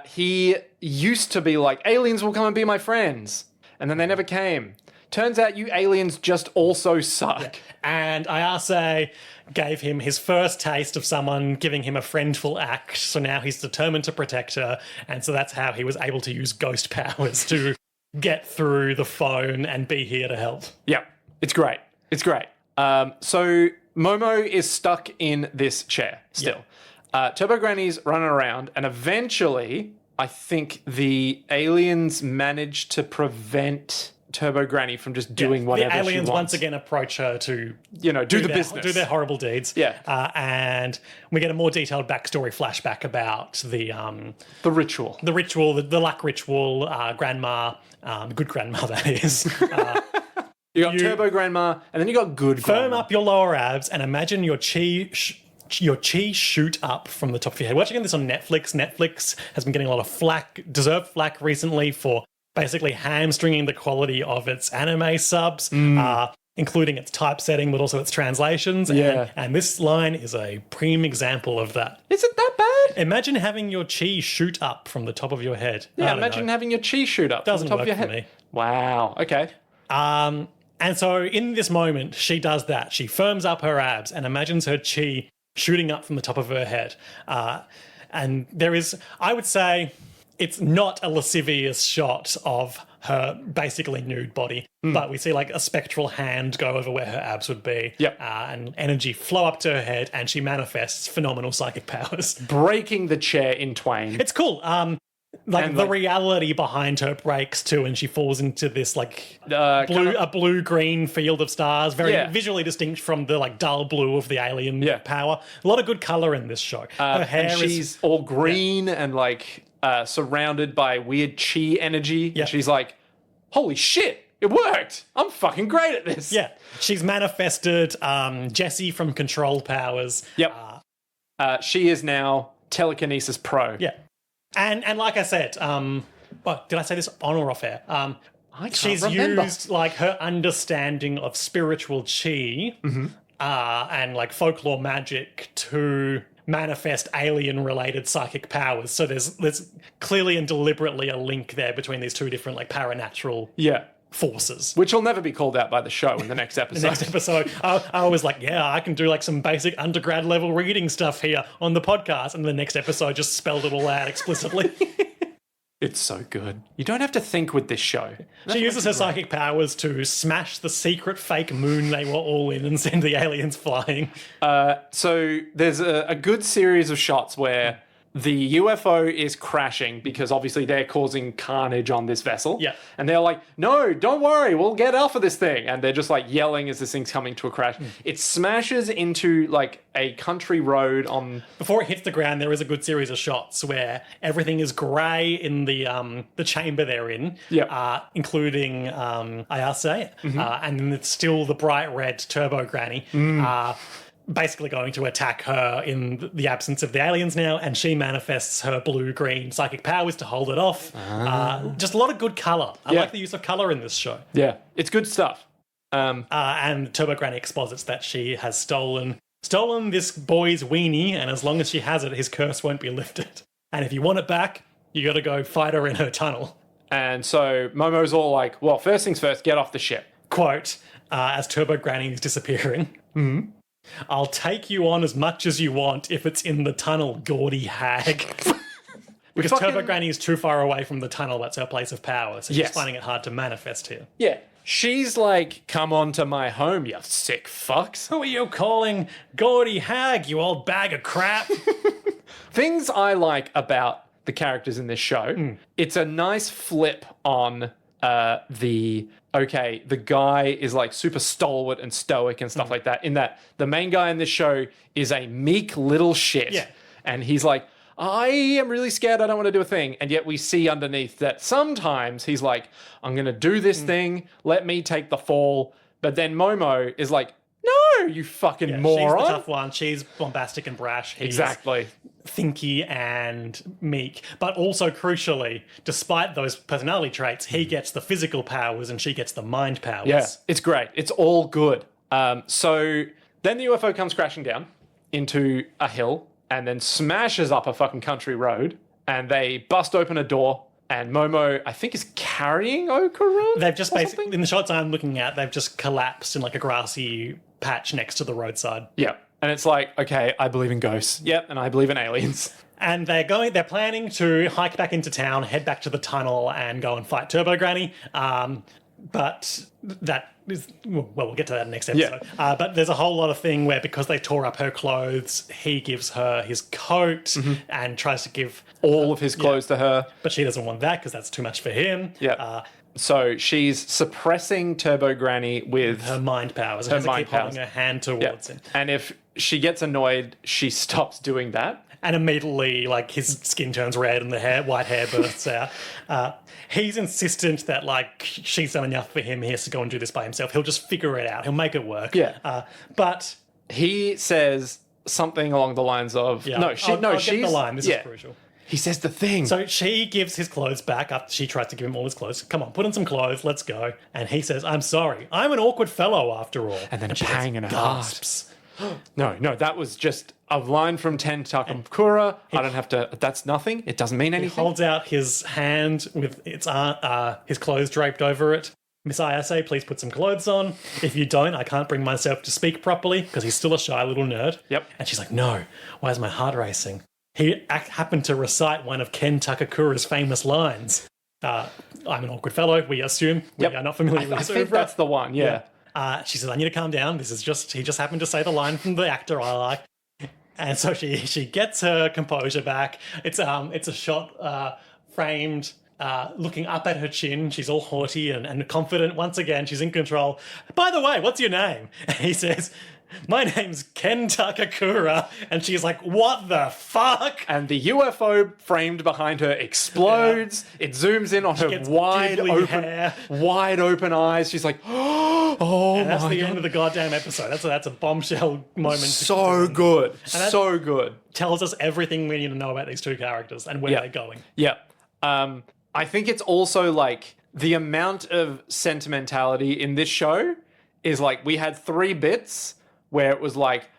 He used to be like, aliens will come and be my friends. And then they never came. Turns out you aliens just also suck. Yeah. And Ayase gave him his first taste of someone giving him a friendful act, so now he's determined to protect her, and so that's how he was able to use ghost powers to get through the phone and be here to help. Yeah, it's great. It's great. So Momo is stuck in this chair still. Turbo Granny's running around, and eventually, I think the aliens manage to prevent Turbo Granny from just doing whatever she wants. The aliens once again approach her to, do the business. Do their horrible deeds. Yeah. And we get a more detailed backstory flashback about the ritual. The ritual, the luck ritual, grandma, good grandma that is. You got Turbo Grandma, and then you got good grandma. Firm up your lower abs and imagine your chi shoot up from the top of your head. Watching this on Netflix. Netflix has been getting a lot of deserved flack recently for basically hamstringing the quality of its anime subs, including its typesetting, but also its translations. Yeah. And this line is a prime example of that. Is it that bad? Imagine having your chi shoot up from the top of your head. Yeah, imagine having your chi shoot up from the top of your head. Me. Wow. Okay. And so in this moment, she does that. She firms up her abs and imagines her chi shooting up from the top of her head. And there is, I would say, it's not a lascivious shot of her basically nude body, but we see like a spectral hand go over where her abs would be. Yep. And energy flow up to her head, and she manifests phenomenal psychic powers. Breaking the chair in twain. It's cool. The reality behind her breaks too, and she falls into this a blue-green field of stars, very visually distinct from the dull blue of the alien power. A lot of good color in this show. Her hair and she's all green and surrounded by weird chi energy. Yeah. And she's like, holy shit, it worked. I'm fucking great at this. Yeah. She's manifested Jessie from Control Powers. Yep. She is now Telekinesis Pro. Yeah. And like I said, did I say this on or off air? I can't she's remember. Used her understanding of spiritual chi and folklore magic to manifest alien-related psychic powers. So there's clearly and deliberately a link there between these two different paranatural forces. Which will never be called out by the show in the next episode. The next episode, I was like, I can do some basic undergrad level reading stuff here on the podcast, and the next episode just spelled it all out explicitly. It's so good. You don't have to think with this show. She uses her psychic powers to smash the secret fake moon they were all in and send the aliens flying. So there's a good series of shots where the UFO is crashing because obviously they're causing carnage on this vessel. Yeah. And they're like, no, don't worry, we'll get off of this thing. And they're just yelling as this thing's coming to a crash. It smashes into a country road on... Before it hits the ground, there is a good series of shots where everything is grey in the chamber they're in, including Ayase, and then it's still the bright red Turbo Granny. Basically going to attack her in the absence of the aliens now, and she manifests her blue-green psychic powers to hold it off. Just a lot of good colour. I like the use of colour in this show. Yeah, it's good stuff. And Turbo Granny exposits that she has stolen this boy's weenie, and as long as she has it, his curse won't be lifted. And if you want it back, you got to go fight her in her tunnel. And so Momo's all like, well, first things first, get off the ship. Quote, as Turbo Granny is disappearing. I'll take you on as much as you want if it's in the tunnel, gaudy hag. Because Turbo Granny is too far away from the tunnel. That's her place of power. So she's finding it hard to manifest here. Yeah. She's like, come on to my home, you sick fucks. Who are you calling gaudy hag, you old bag of crap? Things I like about the characters in this show, it's a nice flip on the guy is super stalwart and stoic and stuff like that, in that the main guy in this show is a meek little shit. Yeah. And he's like, I am really scared, I don't want to do a thing. And yet we see underneath that sometimes he's like, I'm going to do this thing, let me take the fall. But then Momo is like, no, you fucking moron. She's the tough one. She's bombastic and brash. He's exactly. thinky and meek, but also crucially, despite those personality traits, he gets the physical powers and she gets the mind powers. Yeah, it's great. It's all good. So then the UFO comes crashing down into a hill and then smashes up a fucking country road, and they bust open a door, and Momo, I think, is carrying Okarun. They've just basically, in the shots I'm looking at, they've just collapsed in like a grassy patch next to the roadside. Yeah. And it's like, okay, I believe in ghosts. Yep, and I believe in aliens. And they're planning to hike back into town, head back to the tunnel, and go and fight Turbo Granny. But that is, well, we'll get to that next episode. Yeah. But there's a whole lot of thing where, because they tore up her clothes, he gives her his coat and tries to give all of his clothes to her. But she doesn't want that because that's too much for him. Yeah. So she's suppressing Turbo Granny with her mind powers. Her Her mind keep powers. holding her hand towards him. And if she gets annoyed, she stops doing that. And immediately, like, his skin turns red and the white hair bursts out. He's insistent that, like, she's done enough for him. He has to go and do this by himself. He'll just figure it out. He'll make it work. Yeah. But he says something along the lines of, I'll get the line. This is crucial. He says the thing. So she gives his clothes back after she tries to give him all his clothes. Come on, put on some clothes. Let's go. And he says, "I'm sorry. I'm an awkward fellow after all." And then a she pang in her gasps. No, that was just a line from Ten Takamura. I don't have to. That's nothing. It doesn't mean He anything. holds out his hand with his clothes draped over it. "Miss Ayase, please put some clothes on. If you don't, I can't bring myself to speak properly," because he's still a shy little nerd. Yep. And she's like, "No, why is my heart racing?" He happened to recite one of Ken Takakura's famous lines. "I'm an awkward fellow, we assume." We are not familiar with I his think oeuvre. that's the one. Yeah. She says, "I need to calm down. He just happened to say the line from the actor I like." And so she gets her composure back. It's a shot framed looking up at her chin. She's all haughty and confident. Once again, she's in control. "By the way, what's your name?" And he says, "My name's Ken Takakura." And she's like, "What the fuck?" And the UFO framed behind her explodes. It zooms in on her gets wide giggly hair. open eyes. She's like, "Oh And that's my the god!" end of the goddamn episode. That's a bombshell moment. So good, so good. Tells us everything we need to know about these two characters and where they're going. Yeah. I think it's also like the amount of sentimentality in this show is like, we had 3 bits where it was like,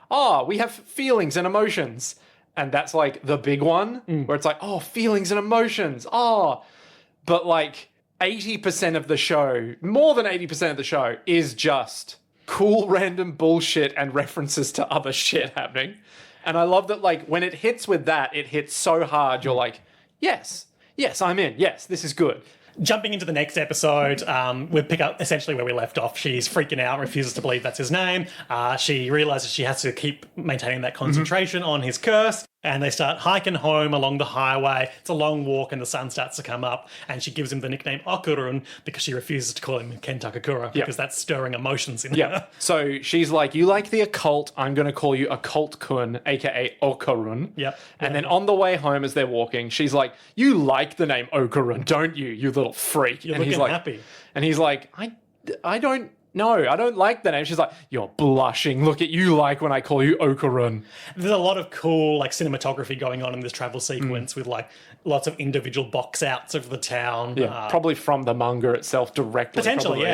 we have feelings and emotions. And that's like the big one where it's like, feelings and emotions. But like 80% of the show, more than 80% of the show is just cool random bullshit and references to other shit happening. And I love that, like, when it hits with that, it hits so hard. You're like, yes, I'm in. Yes, this is good. Jumping into the next episode, we pick up essentially where we left off. She's freaking out, refuses to believe that's his name. She realizes she has to keep maintaining that concentration on his curse. And they start hiking home along the highway. It's a long walk and the sun starts to come up. And she gives him the nickname Okurun because she refuses to call him Ken Takakura because that's stirring emotions in her. So she's like, "You like the occult, I'm going to call you Occult-kun, aka Okarun." Yep. And then on the way home as they're walking, she's like, "You like the name Okarun, don't you, you little freak?" You're and he's looking like, happy. And he's like, I don't know, I don't like the name. She's like, "You're blushing. Look at you like when I call you Okarun." There's a lot of cool like cinematography going on in this travel sequence with like lots of individual box outs of the town. Probably from the manga itself directly. Potentially,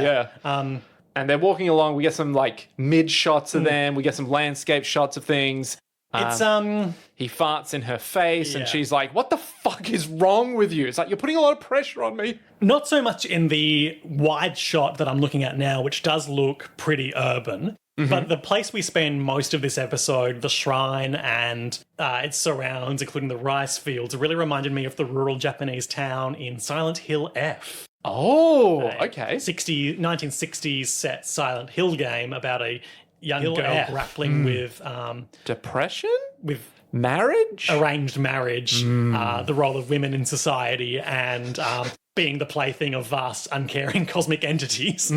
probably, and they're walking along. We get some like mid shots of them. We get some landscape shots of things. It's He farts in her face, and she's like, "What the fuck is wrong with you?" It's like, "You're putting a lot of pressure on me." not so much in the wide shot that I'm looking at now, which does look pretty urban. But the place we spend most of this episode, the shrine and its surrounds, including the rice fields, really reminded me of the rural Japanese town in Silent Hill F. Oh, okay. 1960s set Silent Hill game about a young girl grappling with Depression? with Marriage? arranged marriage, the role of women in society, and being the plaything of vast, uncaring cosmic entities.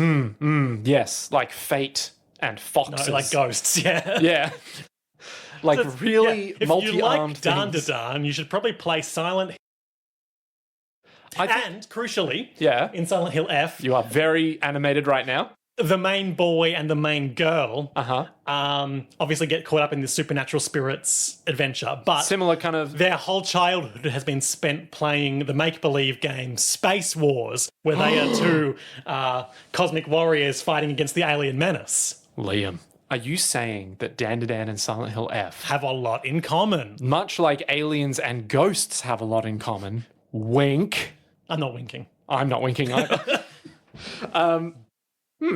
Yes, like fate and foxes. No, like ghosts, yeah. Yeah. Like really If multi-armed you like things. Dandadan, you should probably play Silent Hill. And, crucially, Yeah. in Silent Hill F, You are very animated right now. the main boy and the main girl Uh-huh. obviously get caught up in this supernatural spirits adventure, but Similar kind of... their whole childhood has been spent playing the make-believe game Space Wars, where they are two cosmic warriors fighting against the alien menace. Liam, are you saying that Dandadan and Silent Hill F, Have a lot in common. much like aliens and ghosts have a lot in common, wink? I'm not winking. I'm not winking either.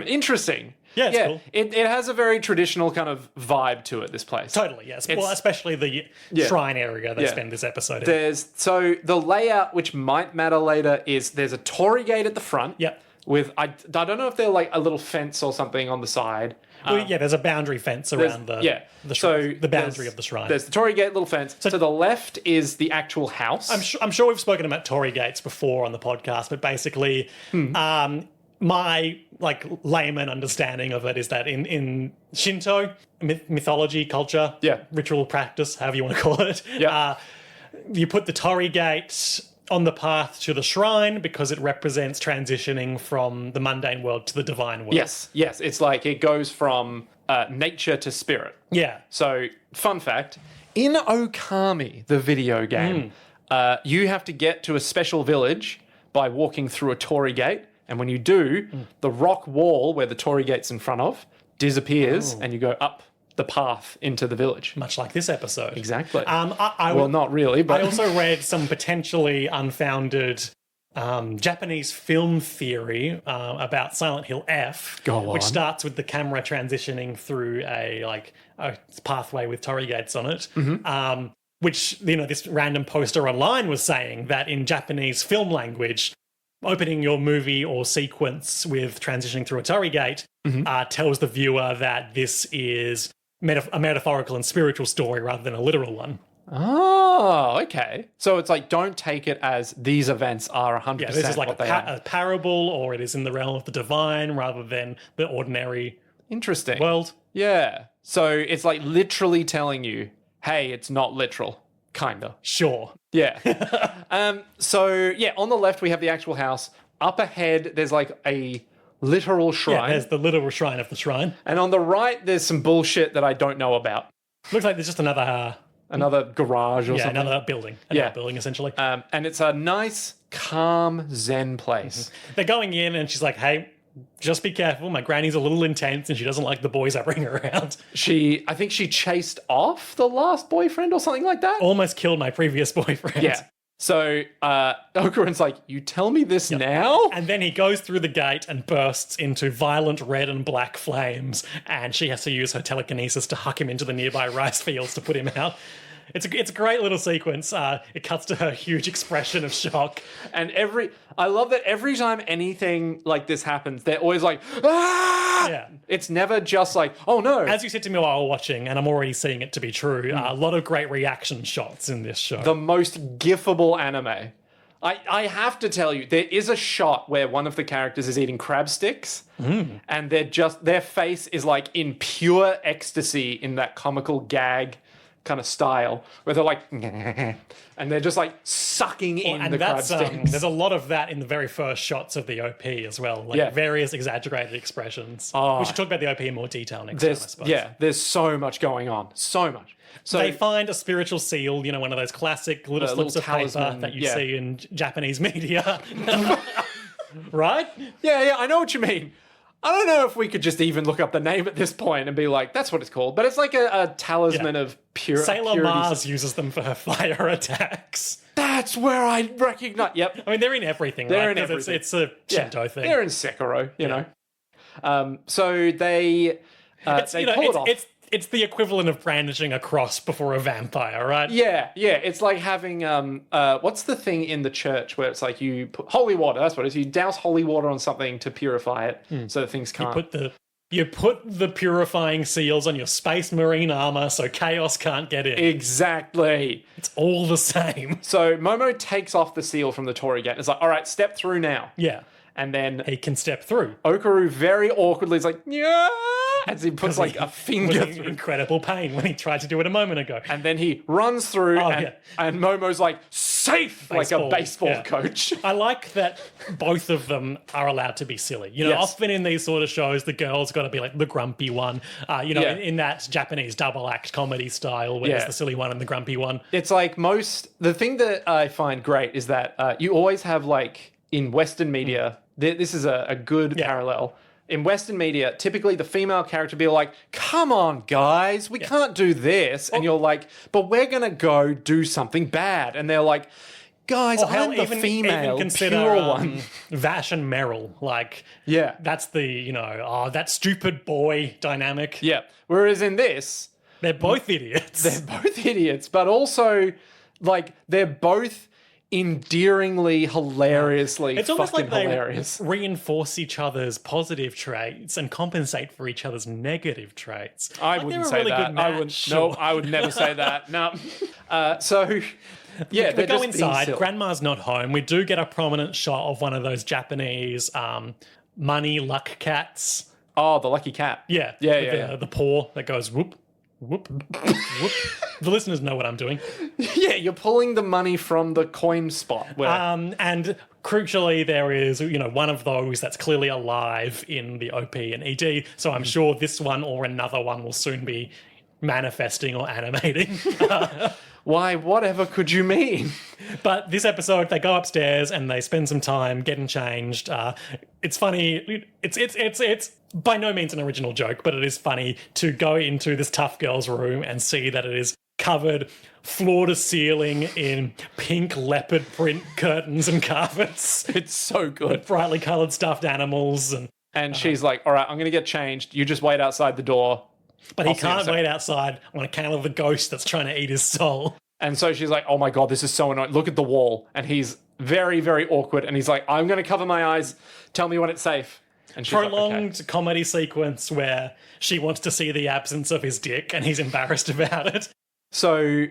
Interesting. Yeah, it's cool. It has a very traditional kind of vibe to it, this place. Totally, yes. Well, especially the shrine area they spend this episode in. So the layout, which might matter later, is there's a torii gate at the front. Yep. With, I don't know if they're like a little fence or something on the side. Well, yeah, there's a boundary fence around the boundary of the shrine. There's the torii gate, little fence. So to the left is the actual house. I'm sure we've spoken about torii gates before on the podcast, but basically, my layman understanding of it is that in Shinto mythology, culture, ritual practice, however you want to call it, you put the torii gate on the path to the shrine because it represents transitioning from the mundane world to the divine world. Yes. It's like it goes from nature to spirit. Yeah. So, fun fact, in Okami, the video game, you have to get to a special village by walking through a torii gate. And when you do, the rock wall where the torii gate's in front of disappears and you go up the path into the village. Much like this episode. Exactly. Well, not really, but... I also read some potentially unfounded Japanese film theory about Silent Hill F, which starts with the camera transitioning through a pathway with torii gates on it. Which, this random poster online was saying that in Japanese film language, opening your movie or sequence with transitioning through a torii gate tells the viewer that this is a metaphorical and spiritual story rather than a literal one. Oh, okay. So it's like, don't take it as these events are 100% this is like what a parable, or it is in the realm of the divine rather than the ordinary world. Yeah. So it's like literally telling you, hey, it's not literal. Kinda. Sure. Yeah. So, on the left, we have the actual house. Up ahead, there's like a literal shrine. Yeah, there's the literal shrine of the shrine. And on the right, there's some bullshit that I don't know about. Looks like there's just another garage or something. Another building. Another building, essentially. And it's a nice, calm, zen place. They're going in and she's like, hey, just be careful. My granny's a little intense and she doesn't like the boys I bring around. I think she chased off the last boyfriend or something like that. Almost killed my previous boyfriend. Yeah. So Okurin's like, you tell me this now? And then he goes through the gate and bursts into violent red and black flames, and she has to use her telekinesis to huck him into the nearby rice fields to put him out. It's a great little sequence. It cuts to her huge expression of shock. And I love that every time anything like this happens, they're always like, ah! Yeah. It's never just like, oh no. As you said to me while watching, and I'm already seeing it to be true, a lot of great reaction shots in this show. The most gifable anime. I have to tell you, there is a shot where one of the characters is eating crab sticks, and their face is like in pure ecstasy in that comical gag kind of style, where they're like, and they're just like sucking in the crab sticks. There's a lot of that in the very first shots of the OP as well, various exaggerated expressions. We should talk about the OP in more detail next time, I suppose. Yeah, there's so much going on, so much. So they find a spiritual seal, one of those classic little slips of paper that you see in Japanese media. Right? Yeah, I know what you mean. I don't know if we could just even look up the name at this point and be like, that's what it's called. But it's like a talisman of pure Sailor purity. Mars uses them for her fire attacks. That's where I recognize. Yep. I mean, they're in everything, they're right? In everything. It's a Shinto thing. They're in Sekiro, you know. So they pull it off. It's the equivalent of brandishing a cross before a vampire, right? Yeah. It's like having what's the thing in the church where it's like you put holy water? That's what it is. You douse holy water on something to purify it, so that things can't. You put the purifying seals on your space marine armor, so chaos can't get in. Exactly. It's all the same. So Momo takes off the seal from the torii gate. It's like, all right, step through now. Yeah. And then he can step through. Okaru very awkwardly is like, yeah, as he puts like a finger through. Incredible pain when he tried to do it a moment ago. And then he runs through and Momo's like, safe, like a baseball coach. I like that both of them are allowed to be silly. You know, Yes. often in these sort of shows, the girl's got to be like the grumpy one. In that Japanese double act comedy style, where there's the silly one and the grumpy one. It's like the thing that I find great is that you always have, like, in Western media, this is a good parallel. In Western media, typically the female character be like, come on, guys, we can't do this. And you're like, but we're going to go do something bad. And they're like, guys, I'm the female, even consider, pure one. Vash and Meryl, like, that's the, that stupid boy dynamic. Yeah. Whereas in this... They're both idiots. But also, like, they're both endearingly, hilariously it's almost like hilarious. They reinforce each other's positive traits and compensate for each other's negative traits. I wouldn't say that. I would never say that. No. We go inside. Grandma's not home. We do get a prominent shot of one of those Japanese money luck cats. Oh, the lucky cat. Yeah. The paw that goes whoop. Whoop, whoop. The listeners know what I'm doing. Yeah, you're pulling the money from the coin spot. And crucially, there is, one of those that's clearly alive in the OP and ED. So I'm sure this one or another one will soon be manifesting or animating. Why, whatever could you mean? But this episode, they go upstairs and they spend some time getting changed. It's funny. It's by no means an original joke, but it is funny to go into this tough girl's room and see that it is covered floor to ceiling in pink leopard print curtains and carpets. It's so good. Brightly coloured stuffed animals. And she's like, all right, I'm going to get changed. You just wait outside the door. But he can't wait outside on account of the ghost that's trying to eat his soul. And so she's like, oh my God, this is so annoying. Look at the wall. And he's very, very awkward. And he's like, I'm going to cover my eyes. Tell me when it's safe. And she's prolonged comedy sequence where she wants to see the absence of his dick and he's embarrassed about it. So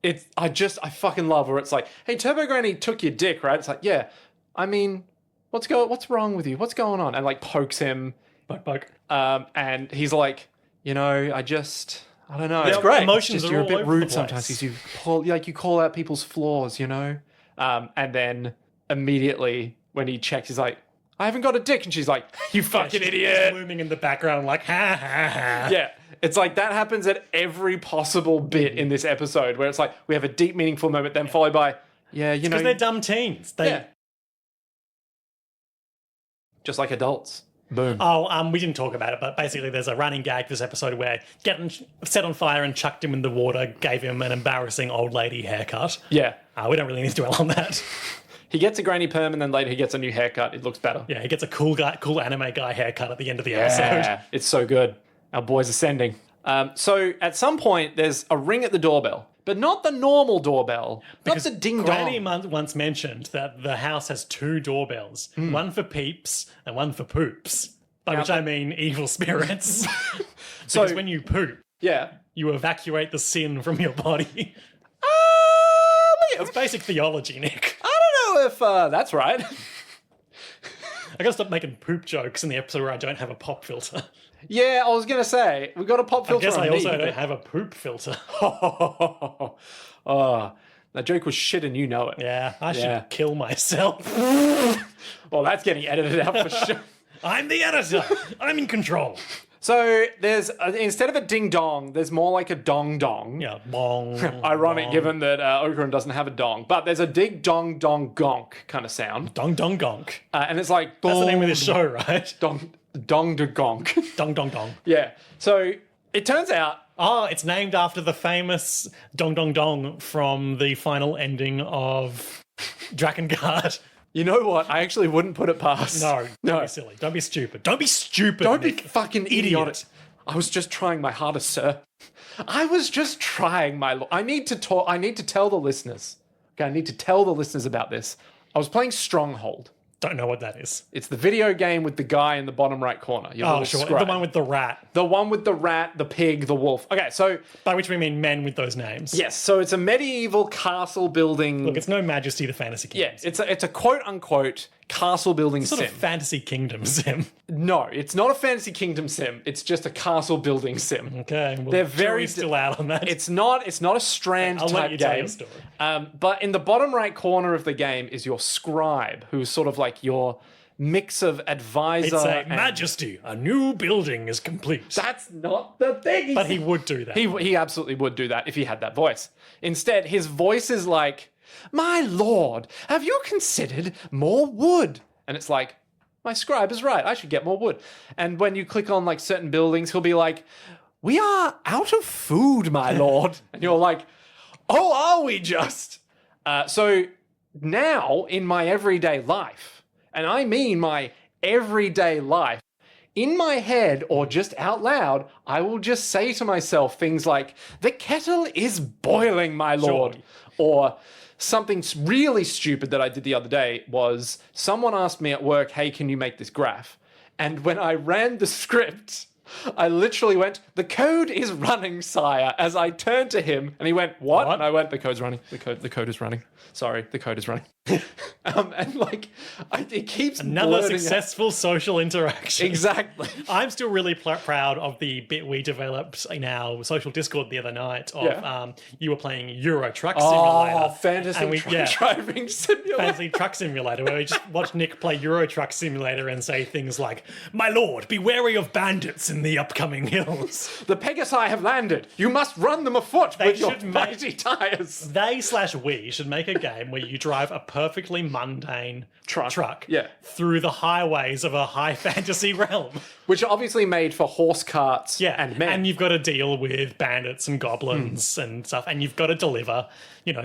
I fucking love where it's like, hey, Turbo Granny took your dick, right? It's like, yeah, I mean, what's wrong with you? What's going on? And like pokes him. Poke. And he's like, I don't know. It's great. Emotions you're a bit rude sometimes. You call out people's flaws, And then immediately when he checks, he's like, I haven't got a dick. And she's like, you fucking idiot. Looming in the background like, ha, ha, ha. Yeah. It's like that happens at every possible bit in this episode where it's like we have a deep, meaningful moment, then followed by, because they're dumb teens. Just like adults. Boom. Oh, we didn't talk about it, but basically there's a running gag this episode where getting set on fire and chucked him in the water gave him an embarrassing old lady haircut. Yeah. We don't really need to dwell on that. He gets a granny perm and then later he gets a new haircut. It looks better. Yeah, he gets a cool anime guy haircut at the end of the episode. Yeah, it's so good. Our boy's ascending. So at some point there's a ring at the doorbell. But not the normal doorbell. Because not the ding-dong. Granny once mentioned that the house has two doorbells. One for peeps and one for poops. By which I mean evil spirits. Because when you poop, you evacuate the sin from your body. It's basic theology, Nick. I don't know if that's right. I gotta stop making poop jokes in the episode where I don't have a pop filter. Yeah, I was gonna say, we got a pop filter I guess on I also me, don't have a poop filter. That joke was shit and you know it. Yeah, I should kill myself. Well, that's getting edited out for sure. I'm the editor. I'm in control. So there's, instead of a ding-dong, there's more like a dong-dong. Yeah, bong. Ironic given that Okarun doesn't have a dong. But there's a dig-dong-dong-gonk kind of sound. Dong-dong-gonk. And it's like... That's the name of this show, right? Dong-de-gonk. Dong-dong-dong. Yeah. So it turns out... Oh, it's named after the famous dong-dong-dong from the final ending of Drakengard. You know what? I actually wouldn't put it past. No. Don't be silly. Don't be stupid. Don't be stupid, Don't Nick. be fucking idiotic. I was just trying my hardest, sir. I was just trying my... I need to tell the listeners. Okay, I need to tell the listeners about this. I was playing Stronghold. Don't know what that is. It's the video game with the guy in the bottom right corner. Oh, sure. Scribe. The one with the rat. The one with the rat, the pig, the wolf. Okay, so... By which we mean men with those names. Yes, so it's a medieval castle building... Look, it's no Majesty the Fantasy Kings. Yeah, it's a quote-unquote castle building Sort sim. of fantasy kingdom sim. No, it's not a fantasy kingdom sim. It's just a castle building sim. Okay, well, They're very jury's still out on that. It's not a Strand I'll type let you tell game. your story. But in the bottom right corner of the game is your scribe, who's sort of like your mix of advisor. It's a and- Majesty, a new building is complete. That's not the thing. But he would do that. He absolutely would do that if he had that voice. Instead, his voice is like, "My lord, have you considered more wood?" And it's like, my scribe is right. I should get more wood. And when you click on like certain buildings, he'll be like, "We are out of food, my lord." And you're like, "Oh, are we just?" So now in my everyday life, and I mean my everyday life, in my head or just out loud, I will just say to myself things like, "The kettle is boiling, my lord." Surely. Or something really stupid that I did the other day was someone asked me at work, "Hey, can you make this graph?" And when I ran the script, I literally went, "The code is running, sire," as I turned to him and he went, "What?" And I went, "The code's running. The code is running. Sorry, the code is running." And like, it keeps Another blurting out. successful social interaction. Exactly. I'm still really proud of the bit we developed in our social Discord the other night of you were playing Euro Truck Simulator. Oh, fantasy driving simulator. Fantasy Truck Simulator, where we just watched Nick play Euro Truck Simulator and say things like, "My lord, be wary of bandits in the upcoming hills." The Pegasi have landed. You must run them afoot with your should make- mighty tires. They/we should make a game where you drive a perfectly mundane truck Yeah. through the highways of a high fantasy realm. Which are obviously made for horse carts and men. And you've got to deal with bandits and goblins and stuff, and you've got to deliver,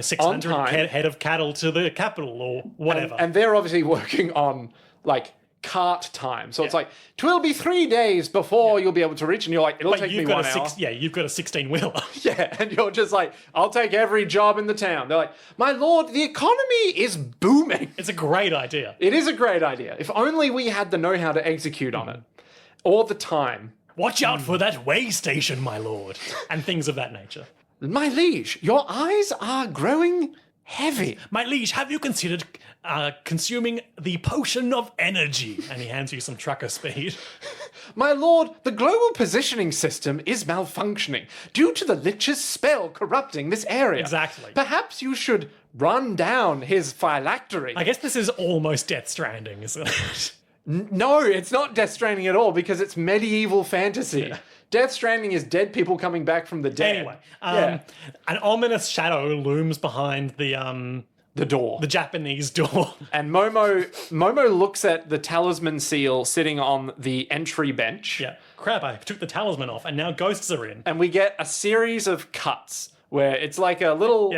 600 time. head of cattle to the capital or whatever. And they're obviously working on, like, cart time. So it's like, "'Twill be 3 days before you'll be able to reach," and you're like, "It'll take me you've got 1 hour." you've got a 16-wheeler. Yeah, and you're just like, "I'll take every job in the town." They're like, "My lord, the economy is booming." It's a great idea. It is a great idea. If only we had the know-how to execute on it. All the time. Watch out for that way station, my lord, and things of that nature. "My liege, your eyes are growing heavy." My liege, have you considered consuming the potion of energy? And he hands you some trucker speed. "My lord, the global positioning system is malfunctioning due to the Lich's spell corrupting this area. Exactly. Perhaps you should run down his phylactery." I guess this is almost Death Stranding, isn't it? No, it's not Death Stranding at all because it's medieval fantasy. Death Stranding is dead people coming back from the dead. Anyway, Yeah. an ominous shadow looms behind the door. the Japanese door. And Momo looks at the talisman seal sitting on the entry bench. Yeah. Crap, I took the talisman off and now ghosts are in. And we get a series of cuts where it's like a little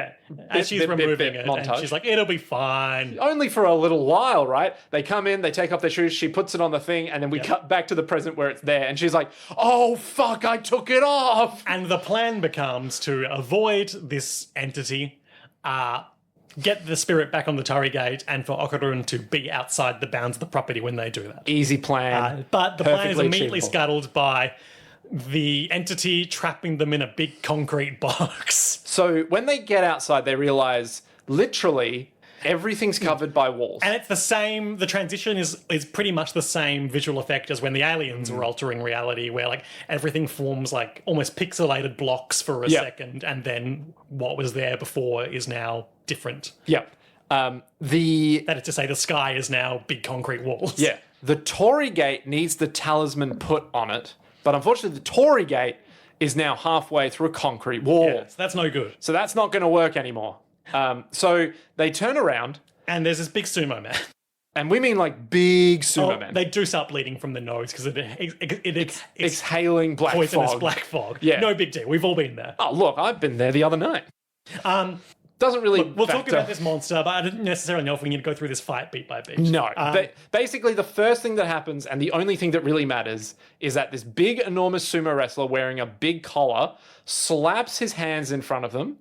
As she's removing it, montage. and she's like, "It'll be fine." Only for a little while, right? They come in, they take off their shoes, she puts it on the thing, and then we cut back to the present where it's there, and she's like, "Oh, fuck, I took it off!" And the plan becomes to avoid this entity, get the spirit back on the Torii Gate, and for Okarun to be outside the bounds of the property when they do that. Easy plan. But the plan is Perfectly immediately achievable. scuttled by the entity trapping them in a big concrete box. So when they get outside, they realize literally everything's covered by walls. And it's the same, the transition is pretty much the same visual effect as when the aliens were altering reality, where like everything forms like almost pixelated blocks for a second, and then what was there before is now different. Yep. That is to say, the sky is now big concrete walls. Yeah. The Torii Gate needs the talisman put on it, but unfortunately the Torii Gate is now halfway through a concrete wall. Yeah, so that's no good. So that's not going to work anymore. So they turn around, And there's this big sumo man. and we mean like big sumo men. They do start bleeding from the nose because it's Exhaling black poisonous fog. black fog. Yeah. No big deal. We've all been there. Oh, look, I've been there the other night. Doesn't really We'll talk factor. about this monster, but I didn't necessarily know if we need to go through this fight beat by beat. No. Basically, the first thing that happens, and the only thing that really matters, is that this big, enormous sumo wrestler wearing a big collar slaps his hands in front of them,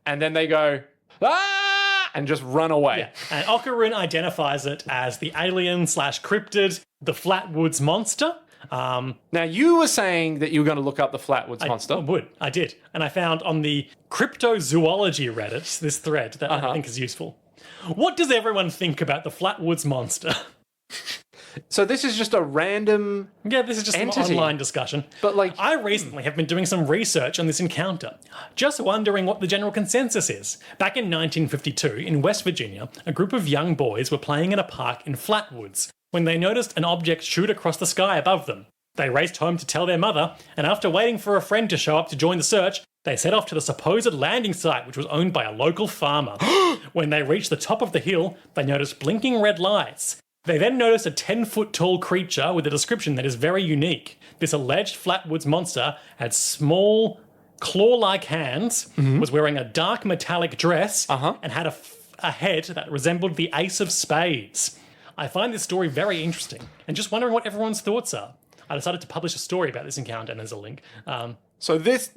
and then they go, "Ah!" and just run away. And Okarun identifies it as the alien/cryptid, the Flatwoods monster. Now, you were saying that you were going to look up the Flatwoods monster. I did. And I found on the cryptozoology Reddit this thread that I think is useful. What does everyone think about the Flatwoods Monster? So this is just a random... Yeah, this is just entity. an online discussion. But, like... I recently have been doing some research on this encounter, just wondering what the general consensus is. Back in 1952, in West Virginia, a group of young boys were playing in a park in Flatwoods when they noticed an object shoot across the sky above them. They raced home to tell their mother, and after waiting for a friend to show up to join the search, they set off to the supposed landing site, which was owned by a local farmer. When they reached the top of the hill, they noticed blinking red lights. They then noticed a 10-foot-tall creature with a description that is very unique. This alleged Flatwoods monster had small, claw-like hands, was wearing a dark metallic dress, and had a head that resembled the Ace of Spades. I find this story very interesting, and just wondering what everyone's thoughts are. I decided to publish a story about this encounter, and there's a link. So this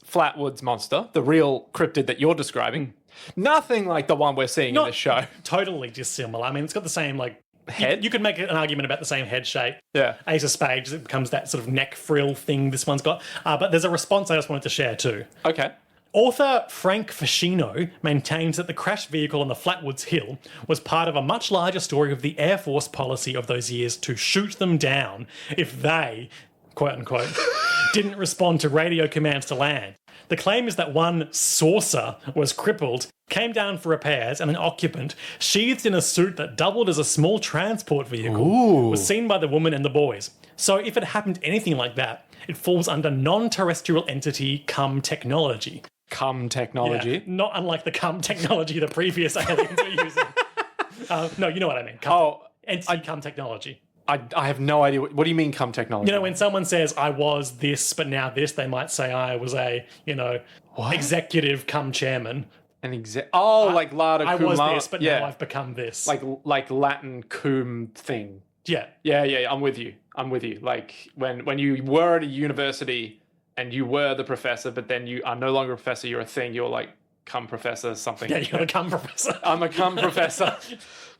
Flatwoods monster, the real cryptid that you're describing, nothing like the one we're seeing in this show. Totally dissimilar. I mean, it's got the same, like, head. You could make an argument about the same head shape. Yeah. Ace of Spades, it becomes that sort of neck frill thing this one's got. But there's a response I just wanted to share too. Okay. Author Frank Fascino maintains that the crashed vehicle on the Flatwoods Hill was part of a much larger story of the Air Force policy of those years to shoot them down if they, quote unquote, didn't respond to radio commands to land. The claim is that one saucer was crippled, came down for repairs, and an occupant, sheathed in a suit that doubled as a small transport vehicle, was seen by the woman and the boys. So if it happened anything like that, it falls under non-terrestrial entity cum technology. Cum technology? Yeah, not unlike the cum technology the previous aliens were using. No, you know what I mean. Entity cum technology. I have no idea. What do you mean cum technology? You know, when someone says, I was this, but now this, they might say I was a, executive cum chairman. Like Lada I cum was laude. this, but now I've become this. Like Latin cum thing. Yeah. Yeah, I'm with you. Like when you were at a university and you were the professor, but then you are no longer a professor, you're a thing, you're like cum professor something. Yeah, you're a cum professor. I'm a cum professor.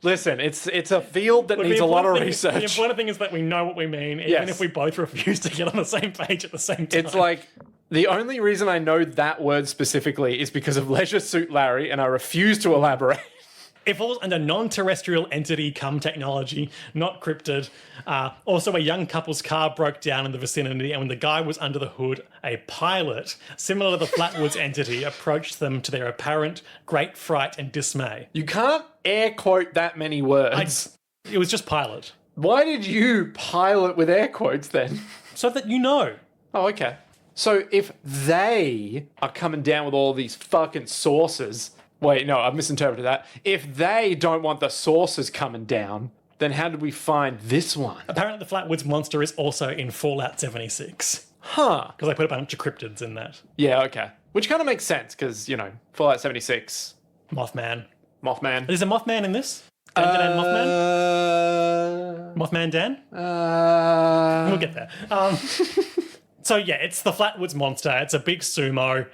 Listen, it's a field that needs a lot of research. The important thing is that we know what we mean, even if we both refuse to get on the same page at the same time. It's like, the only reason I know that word specifically is because of Leisure Suit Larry, and I refuse to elaborate. It falls under non-terrestrial entity cum technology, not cryptid. Also, a young couple's car broke down in the vicinity, and when the guy was under the hood, a pilot, similar to the Flatwoods entity, approached them to their apparent great fright and dismay. You can't air quote that many words. It was just pilot. Why did you pilot with air quotes then? So that you know. Oh, okay. So if they are coming down with all these fucking saucers... Wait, no, I've misinterpreted that. If they don't want the saucers coming down, then how did we find this one? Apparently the Flatwoods monster is also in Fallout 76. Huh. Because I put a bunch of cryptids in that. Yeah, okay. Which kind of makes sense, because, Fallout 76. Mothman. Mothman. Is there Mothman in this? Dandadan Mothman? Mothman Dan? We'll get there. So yeah, it's the Flatwoods monster. It's a big sumo.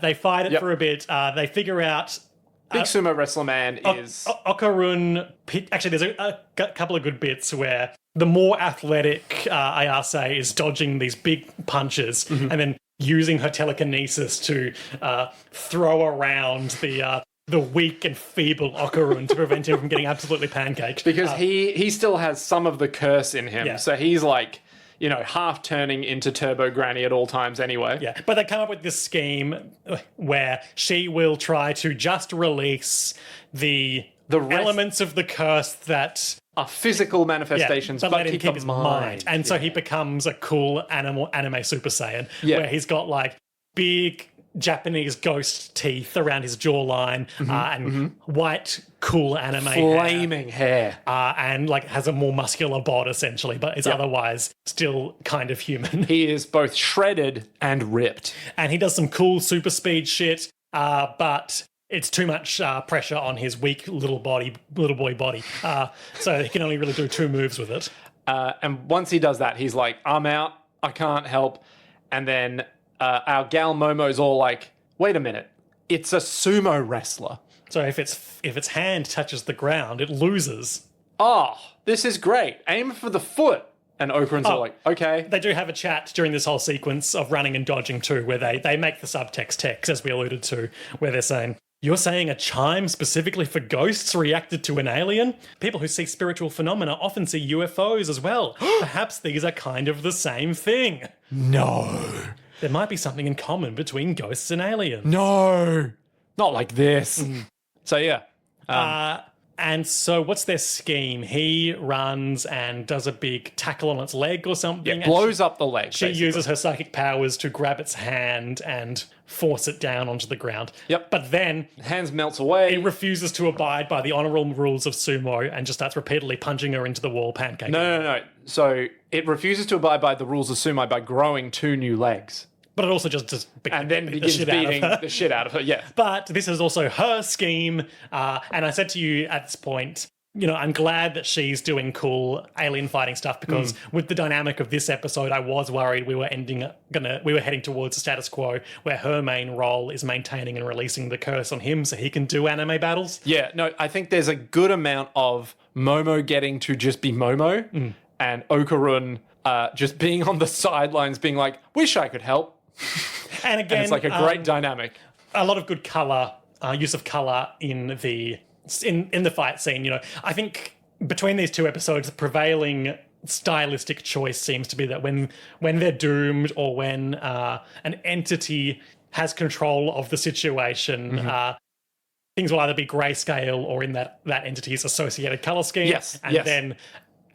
They fight it for a bit. They figure out... Big sumo wrestler man is... Okarun... Actually, there's a couple of good bits where the more athletic ARC is dodging these big punches and then using her telekinesis to throw around the weak and feeble Okarun to prevent him from getting absolutely pancaked. Because he still has some of the curse in him. Yeah. So he's like... half turning into Turbo Granny at all times anyway. Yeah, but they come up with this scheme where she will try to just release the elements of the curse that are physical manifestations, but let him keep his mind. And so he becomes a cool anime Super Saiyan, where he's got like big Japanese ghost teeth around his jawline and white cool anime flaming hair. And like has a more muscular bod essentially, but is otherwise still kind of human. He is both shredded and ripped. And he does some cool super speed shit, but it's too much pressure on his weak little boy body. So he can only really do 2 moves with it. And once he does that, he's like, I'm out, I can't help. And then our gal Momo's all like, wait a minute, it's a sumo wrestler. So if its hand touches the ground, it loses. Oh, this is great. Aim for the foot. And Okarun's all like, okay. They do have a chat during this whole sequence of running and dodging too, where they make the subtext text, as we alluded to, where they're saying, You're saying a chime specifically for ghosts reacted to an alien? People who see spiritual phenomena often see UFOs as well. Perhaps these are kind of the same thing. No. There might be something in common between ghosts and aliens. No. Not like this. So, yeah. And so what's their scheme? He runs and does a big tackle on its leg or something. Blows up the leg. She uses her psychic powers to grab its hand and force it down onto the ground. Yep. But then Hands melts away. it refuses to abide by the honorable rules of sumo and just starts repeatedly punching her into the wall, pancake. No. So it refuses to abide by the rules of sumo by growing 2 new legs. But it also just And then beat begins beating the shit out of her. Yeah. But this is also her scheme. And I said to you at this point, you know, I'm glad that she's doing cool alien fighting stuff because with the dynamic of this episode, I was worried we were heading towards a status quo where her main role is maintaining and releasing the curse on him so he can do anime battles. Yeah, no, I think there's a good amount of Momo getting to just be Momo and Okarun just being on the sidelines being like, wish I could help. And again, And it's like a great dynamic. A lot of good color, use of color in the fight scene. You know, I think between these 2 episodes, the prevailing stylistic choice seems to be that when they're doomed or when an entity has control of the situation, things will either be grayscale or in that entity's associated color scheme. Yes. And then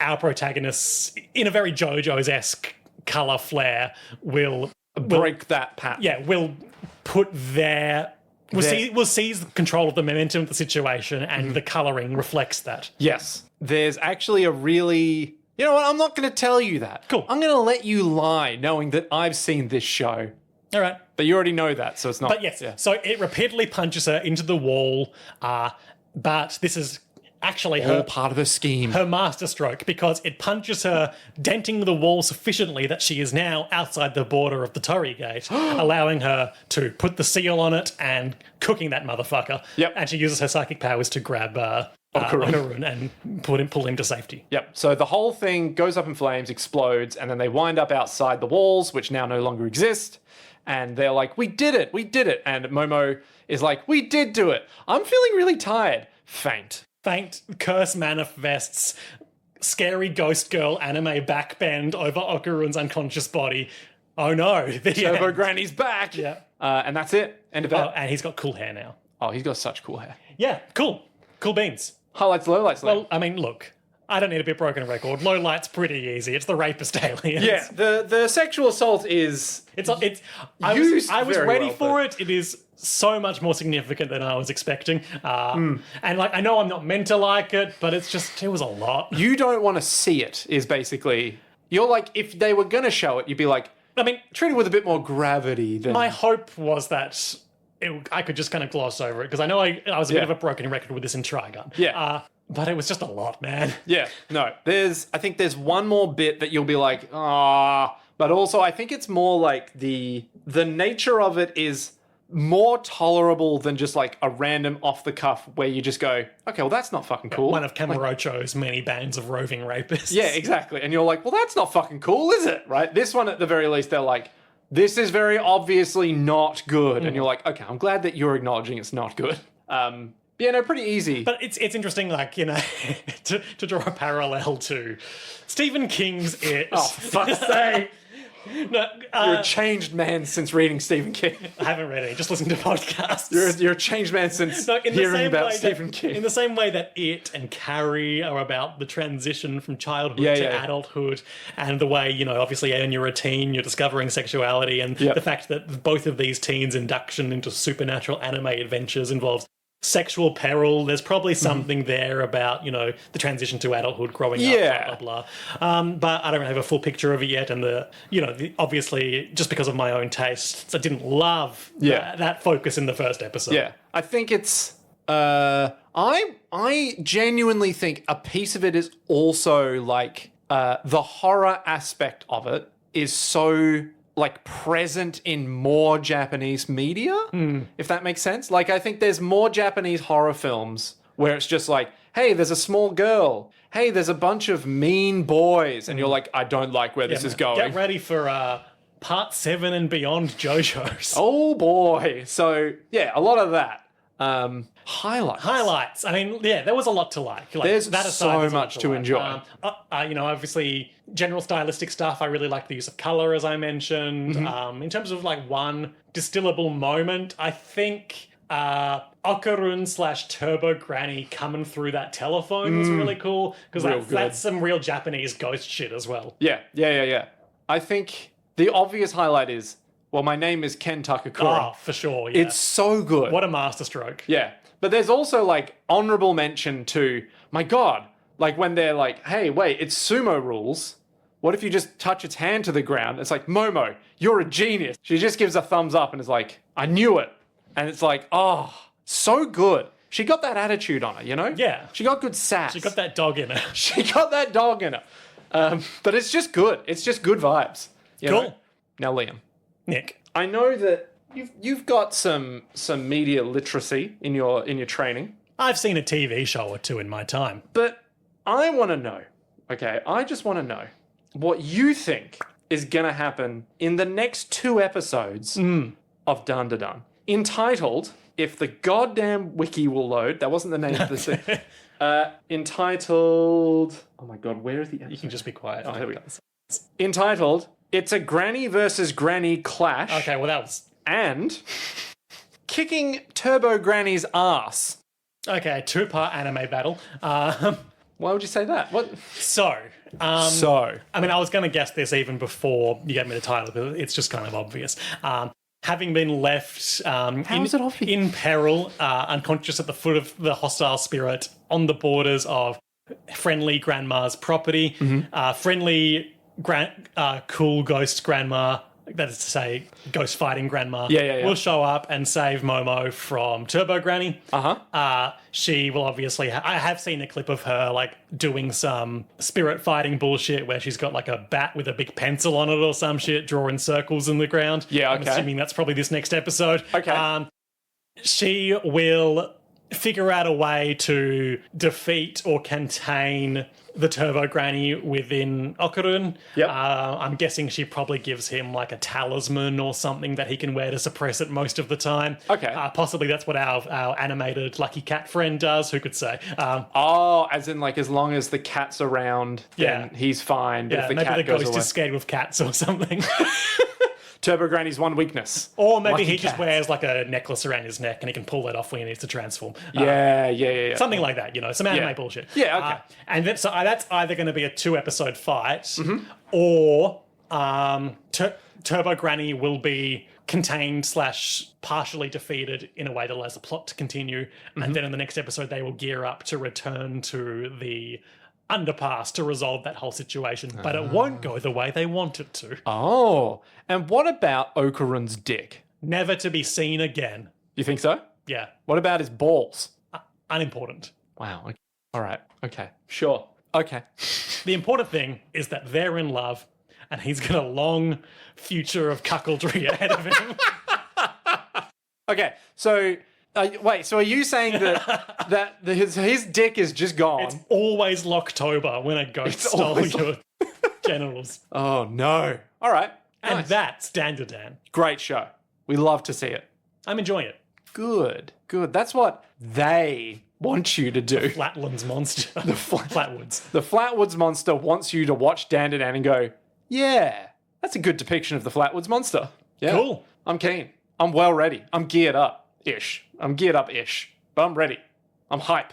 our protagonists, in a very JoJo's-esque color flare, will break that pattern. Yeah, we'll put we'll seize control of the momentum of the situation, and the colouring reflects that. Yes. There's actually a really... You know what? I'm not going to tell you that. Cool. I'm going to let you lie knowing that I've seen this show. All right. But you already know that, so it's not... But yes, so it repeatedly punches her into the wall, but this is actually all part of the scheme. Her masterstroke, because it punches her, denting the wall sufficiently that she is now outside the border of the Torii Gate, allowing her to put the seal on it and cooking that motherfucker. Yep. And she uses her psychic powers to grab Okarun and pull him to safety. Yep. So the whole thing goes up in flames, explodes, and then they wind up outside the walls, which now no longer exist. And they're like, we did it. And Momo is like, we did do it. I'm feeling really tired. Faint. Curse manifests, scary ghost girl anime backbend over Okarun's unconscious body. Oh no. Turbo Granny's back. Yeah. And that's it. End of it. Oh, and he's got cool hair now. Oh, he's got such cool hair. Yeah, cool. Cool beans. Highlights, lowlights. Well, I mean, look, I don't need a bit broken record. Low light's pretty easy. It's the rapist aliens. Yeah, the sexual assault is... I was ready for it. It is so much more significant than I was expecting. And like, I know I'm not meant to like it, but it was a lot. You don't want to see it, is basically... You're like, if they were going to show it, you'd be like, I mean, treat it with a bit more gravity than... My hope was that I could just kind of gloss over it, because I know I was a bit of a broken record with this in Trigun. Yeah. But it was just a lot, man. Yeah, no. I think there's one more bit that you'll be like, but also I think it's more like the nature of it is more tolerable than just like a random off the cuff where you just go, okay, well that's not fucking cool. One of Kamurocho's many bands of roving rapists. Yeah, exactly. And you're like, well that's not fucking cool, is it? Right? This one at the very least, they're like, this is very obviously not good. And you're like, okay, I'm glad that you're acknowledging it's not good. Yeah, no, pretty easy. But it's interesting, like, you know, to draw a parallel to Stephen King's It. Oh, for fuck's sake. No, you're a changed man since reading Stephen King. I haven't read any, just listened to podcasts. You're a changed man since hearing about Stephen King. In the same way that It and Carrie are about the transition from childhood to adulthood, and the way, you know, obviously when you're a teen, you're discovering sexuality, and the fact that both of these teens' induction into supernatural anime adventures involves sexual peril. There's probably something there about, you know, the transition to adulthood, growing up, blah, blah, blah. But I don't have a full picture of it yet. And obviously, just because of my own tastes, I didn't love that focus in the first episode. Yeah. I think it's, I genuinely think a piece of it is also like, the horror aspect of it is so like present in more Japanese media, if that makes sense. Like, I think there's more Japanese horror films where it's just like, hey, there's a small girl. Hey, there's a bunch of mean boys. And you're like, I don't like where this is going. Get ready for Part 7 and beyond JoJo's. Oh, boy. So, yeah, a lot of that. Highlights. I mean, yeah, there was a lot to like. There's that aside, so there's a lot much to like. enjoy. Obviously, general stylistic stuff. I really like the use of color, as I mentioned. Mm-hmm. In terms of like one distillable moment, I think Okarun / Turbo Granny coming through that telephone was really cool because that's some real Japanese ghost shit as well. Yeah. I think the obvious highlight is, well, my name is Ken Takakura. Oh, for sure. Yeah. It's so good. What a masterstroke. Yeah. But there's also like honorable mention to, my God, like when they're like, hey, wait, it's sumo rules. What if you just touch its hand to the ground? It's like, Momo, you're a genius. She just gives a thumbs up and is like, I knew it. And it's like, oh, so good. She got that attitude on her, you know? Yeah. She got good sass. She got that dog in her. She got that dog in her. But it's just good. It's just good vibes. You Cool. know? Now, Liam, Nick. I know that you've got some media literacy in your training, I've seen a TV show or two in my time. but I want to know. Okay, I just want to know what you think is going to happen in the next 2 episodes of Dandadan, entitled, if the goddamn wiki will load. That wasn't the name of the thing. Entitled. Oh my God, where is the episode? You can just be quiet. Oh, here we go. Entitled, It's a Granny versus Granny Clash. Okay, well, that was... And Kicking Turbo Granny's Ass. Okay, 2-part anime battle. Why would you say that? What? So, So. I mean, I was going to guess this even before you gave me the title, but it's just kind of obvious. Having been left is it obvious? in peril, unconscious at the foot of the hostile spirit, on the borders of friendly grandma's property, friendly cool ghost grandma, that is to say, ghost fighting grandma, Yeah. will show up and save Momo from Turbo Granny. She will obviously... I have seen a clip of her like doing some spirit fighting bullshit where she's got like a bat with a big pencil on it or some shit, drawing circles in the ground. Yeah, I'm okay. assuming that's probably this next episode. Okay. She will figure out a way to defeat or contain the Turbo Granny within Okarun. Yep. I'm guessing she probably gives him like a talisman or something that he can wear to suppress it most of the time. Okay. Possibly that's what our animated lucky cat friend does, who could say. As in, like, as long as the cat's around, then he's fine. But Yeah, if the maybe cat the goes ghost away... is scared with cats or something. Turbo Granny's one weakness. Or maybe Lucky he just cat. wears like a necklace around his neck and he can pull that off when he needs to transform. Yeah. Something like that, you know, some anime bullshit. Yeah, okay. And so that's either going to be a 2-episode fight or Turbo Granny will be contained / partially defeated in a way that allows the plot to continue. And then in the next episode, they will gear up to return to the underpass to resolve that whole situation. But it won't go the way they want it to. Oh. And what about Okarun's dick? Never to be seen again. You think so? Yeah. What about his balls? Unimportant. Wow. Okay. All right. Okay. Sure. Okay. The important thing is that they're in love and he's got a long future of cuckoldry ahead of him. Okay. So, wait. So, are you saying that his dick is just gone? It's always Locktober when a ghost stole your genitals. Oh no! All right. And Nice. that's Dandadan. Great show. We love to see it. I'm enjoying it. Good. That's what they want you to do. Flatlands Monster. Flatwoods. The Flatwoods Monster wants you to watch Dandadan and go, yeah, that's a good depiction of the Flatwoods Monster. Yeah. Cool. I'm keen. I'm well ready. I'm geared up-ish. But I'm ready. I'm hype.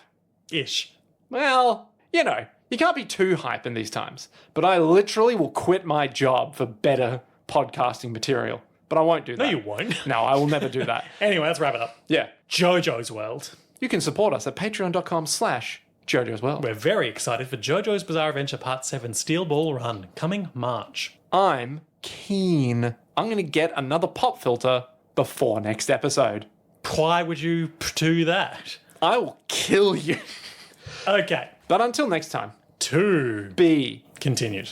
Ish. Well, you know, you can't be too hype in these times. But I literally will quit my job for better podcasting material. But I won't do that. No, you won't. No, I will never do that. Anyway, let's wrap it up. Yeah. JoJo's World. You can support us at patreon.com/JoJo's World. We're very excited for JoJo's Bizarre Adventure Part 7 Steel Ball Run coming March. I'm keen. I'm going to get another pop filter before next episode. Why would you do that? I will kill you. Okay. But until next time, To be continued.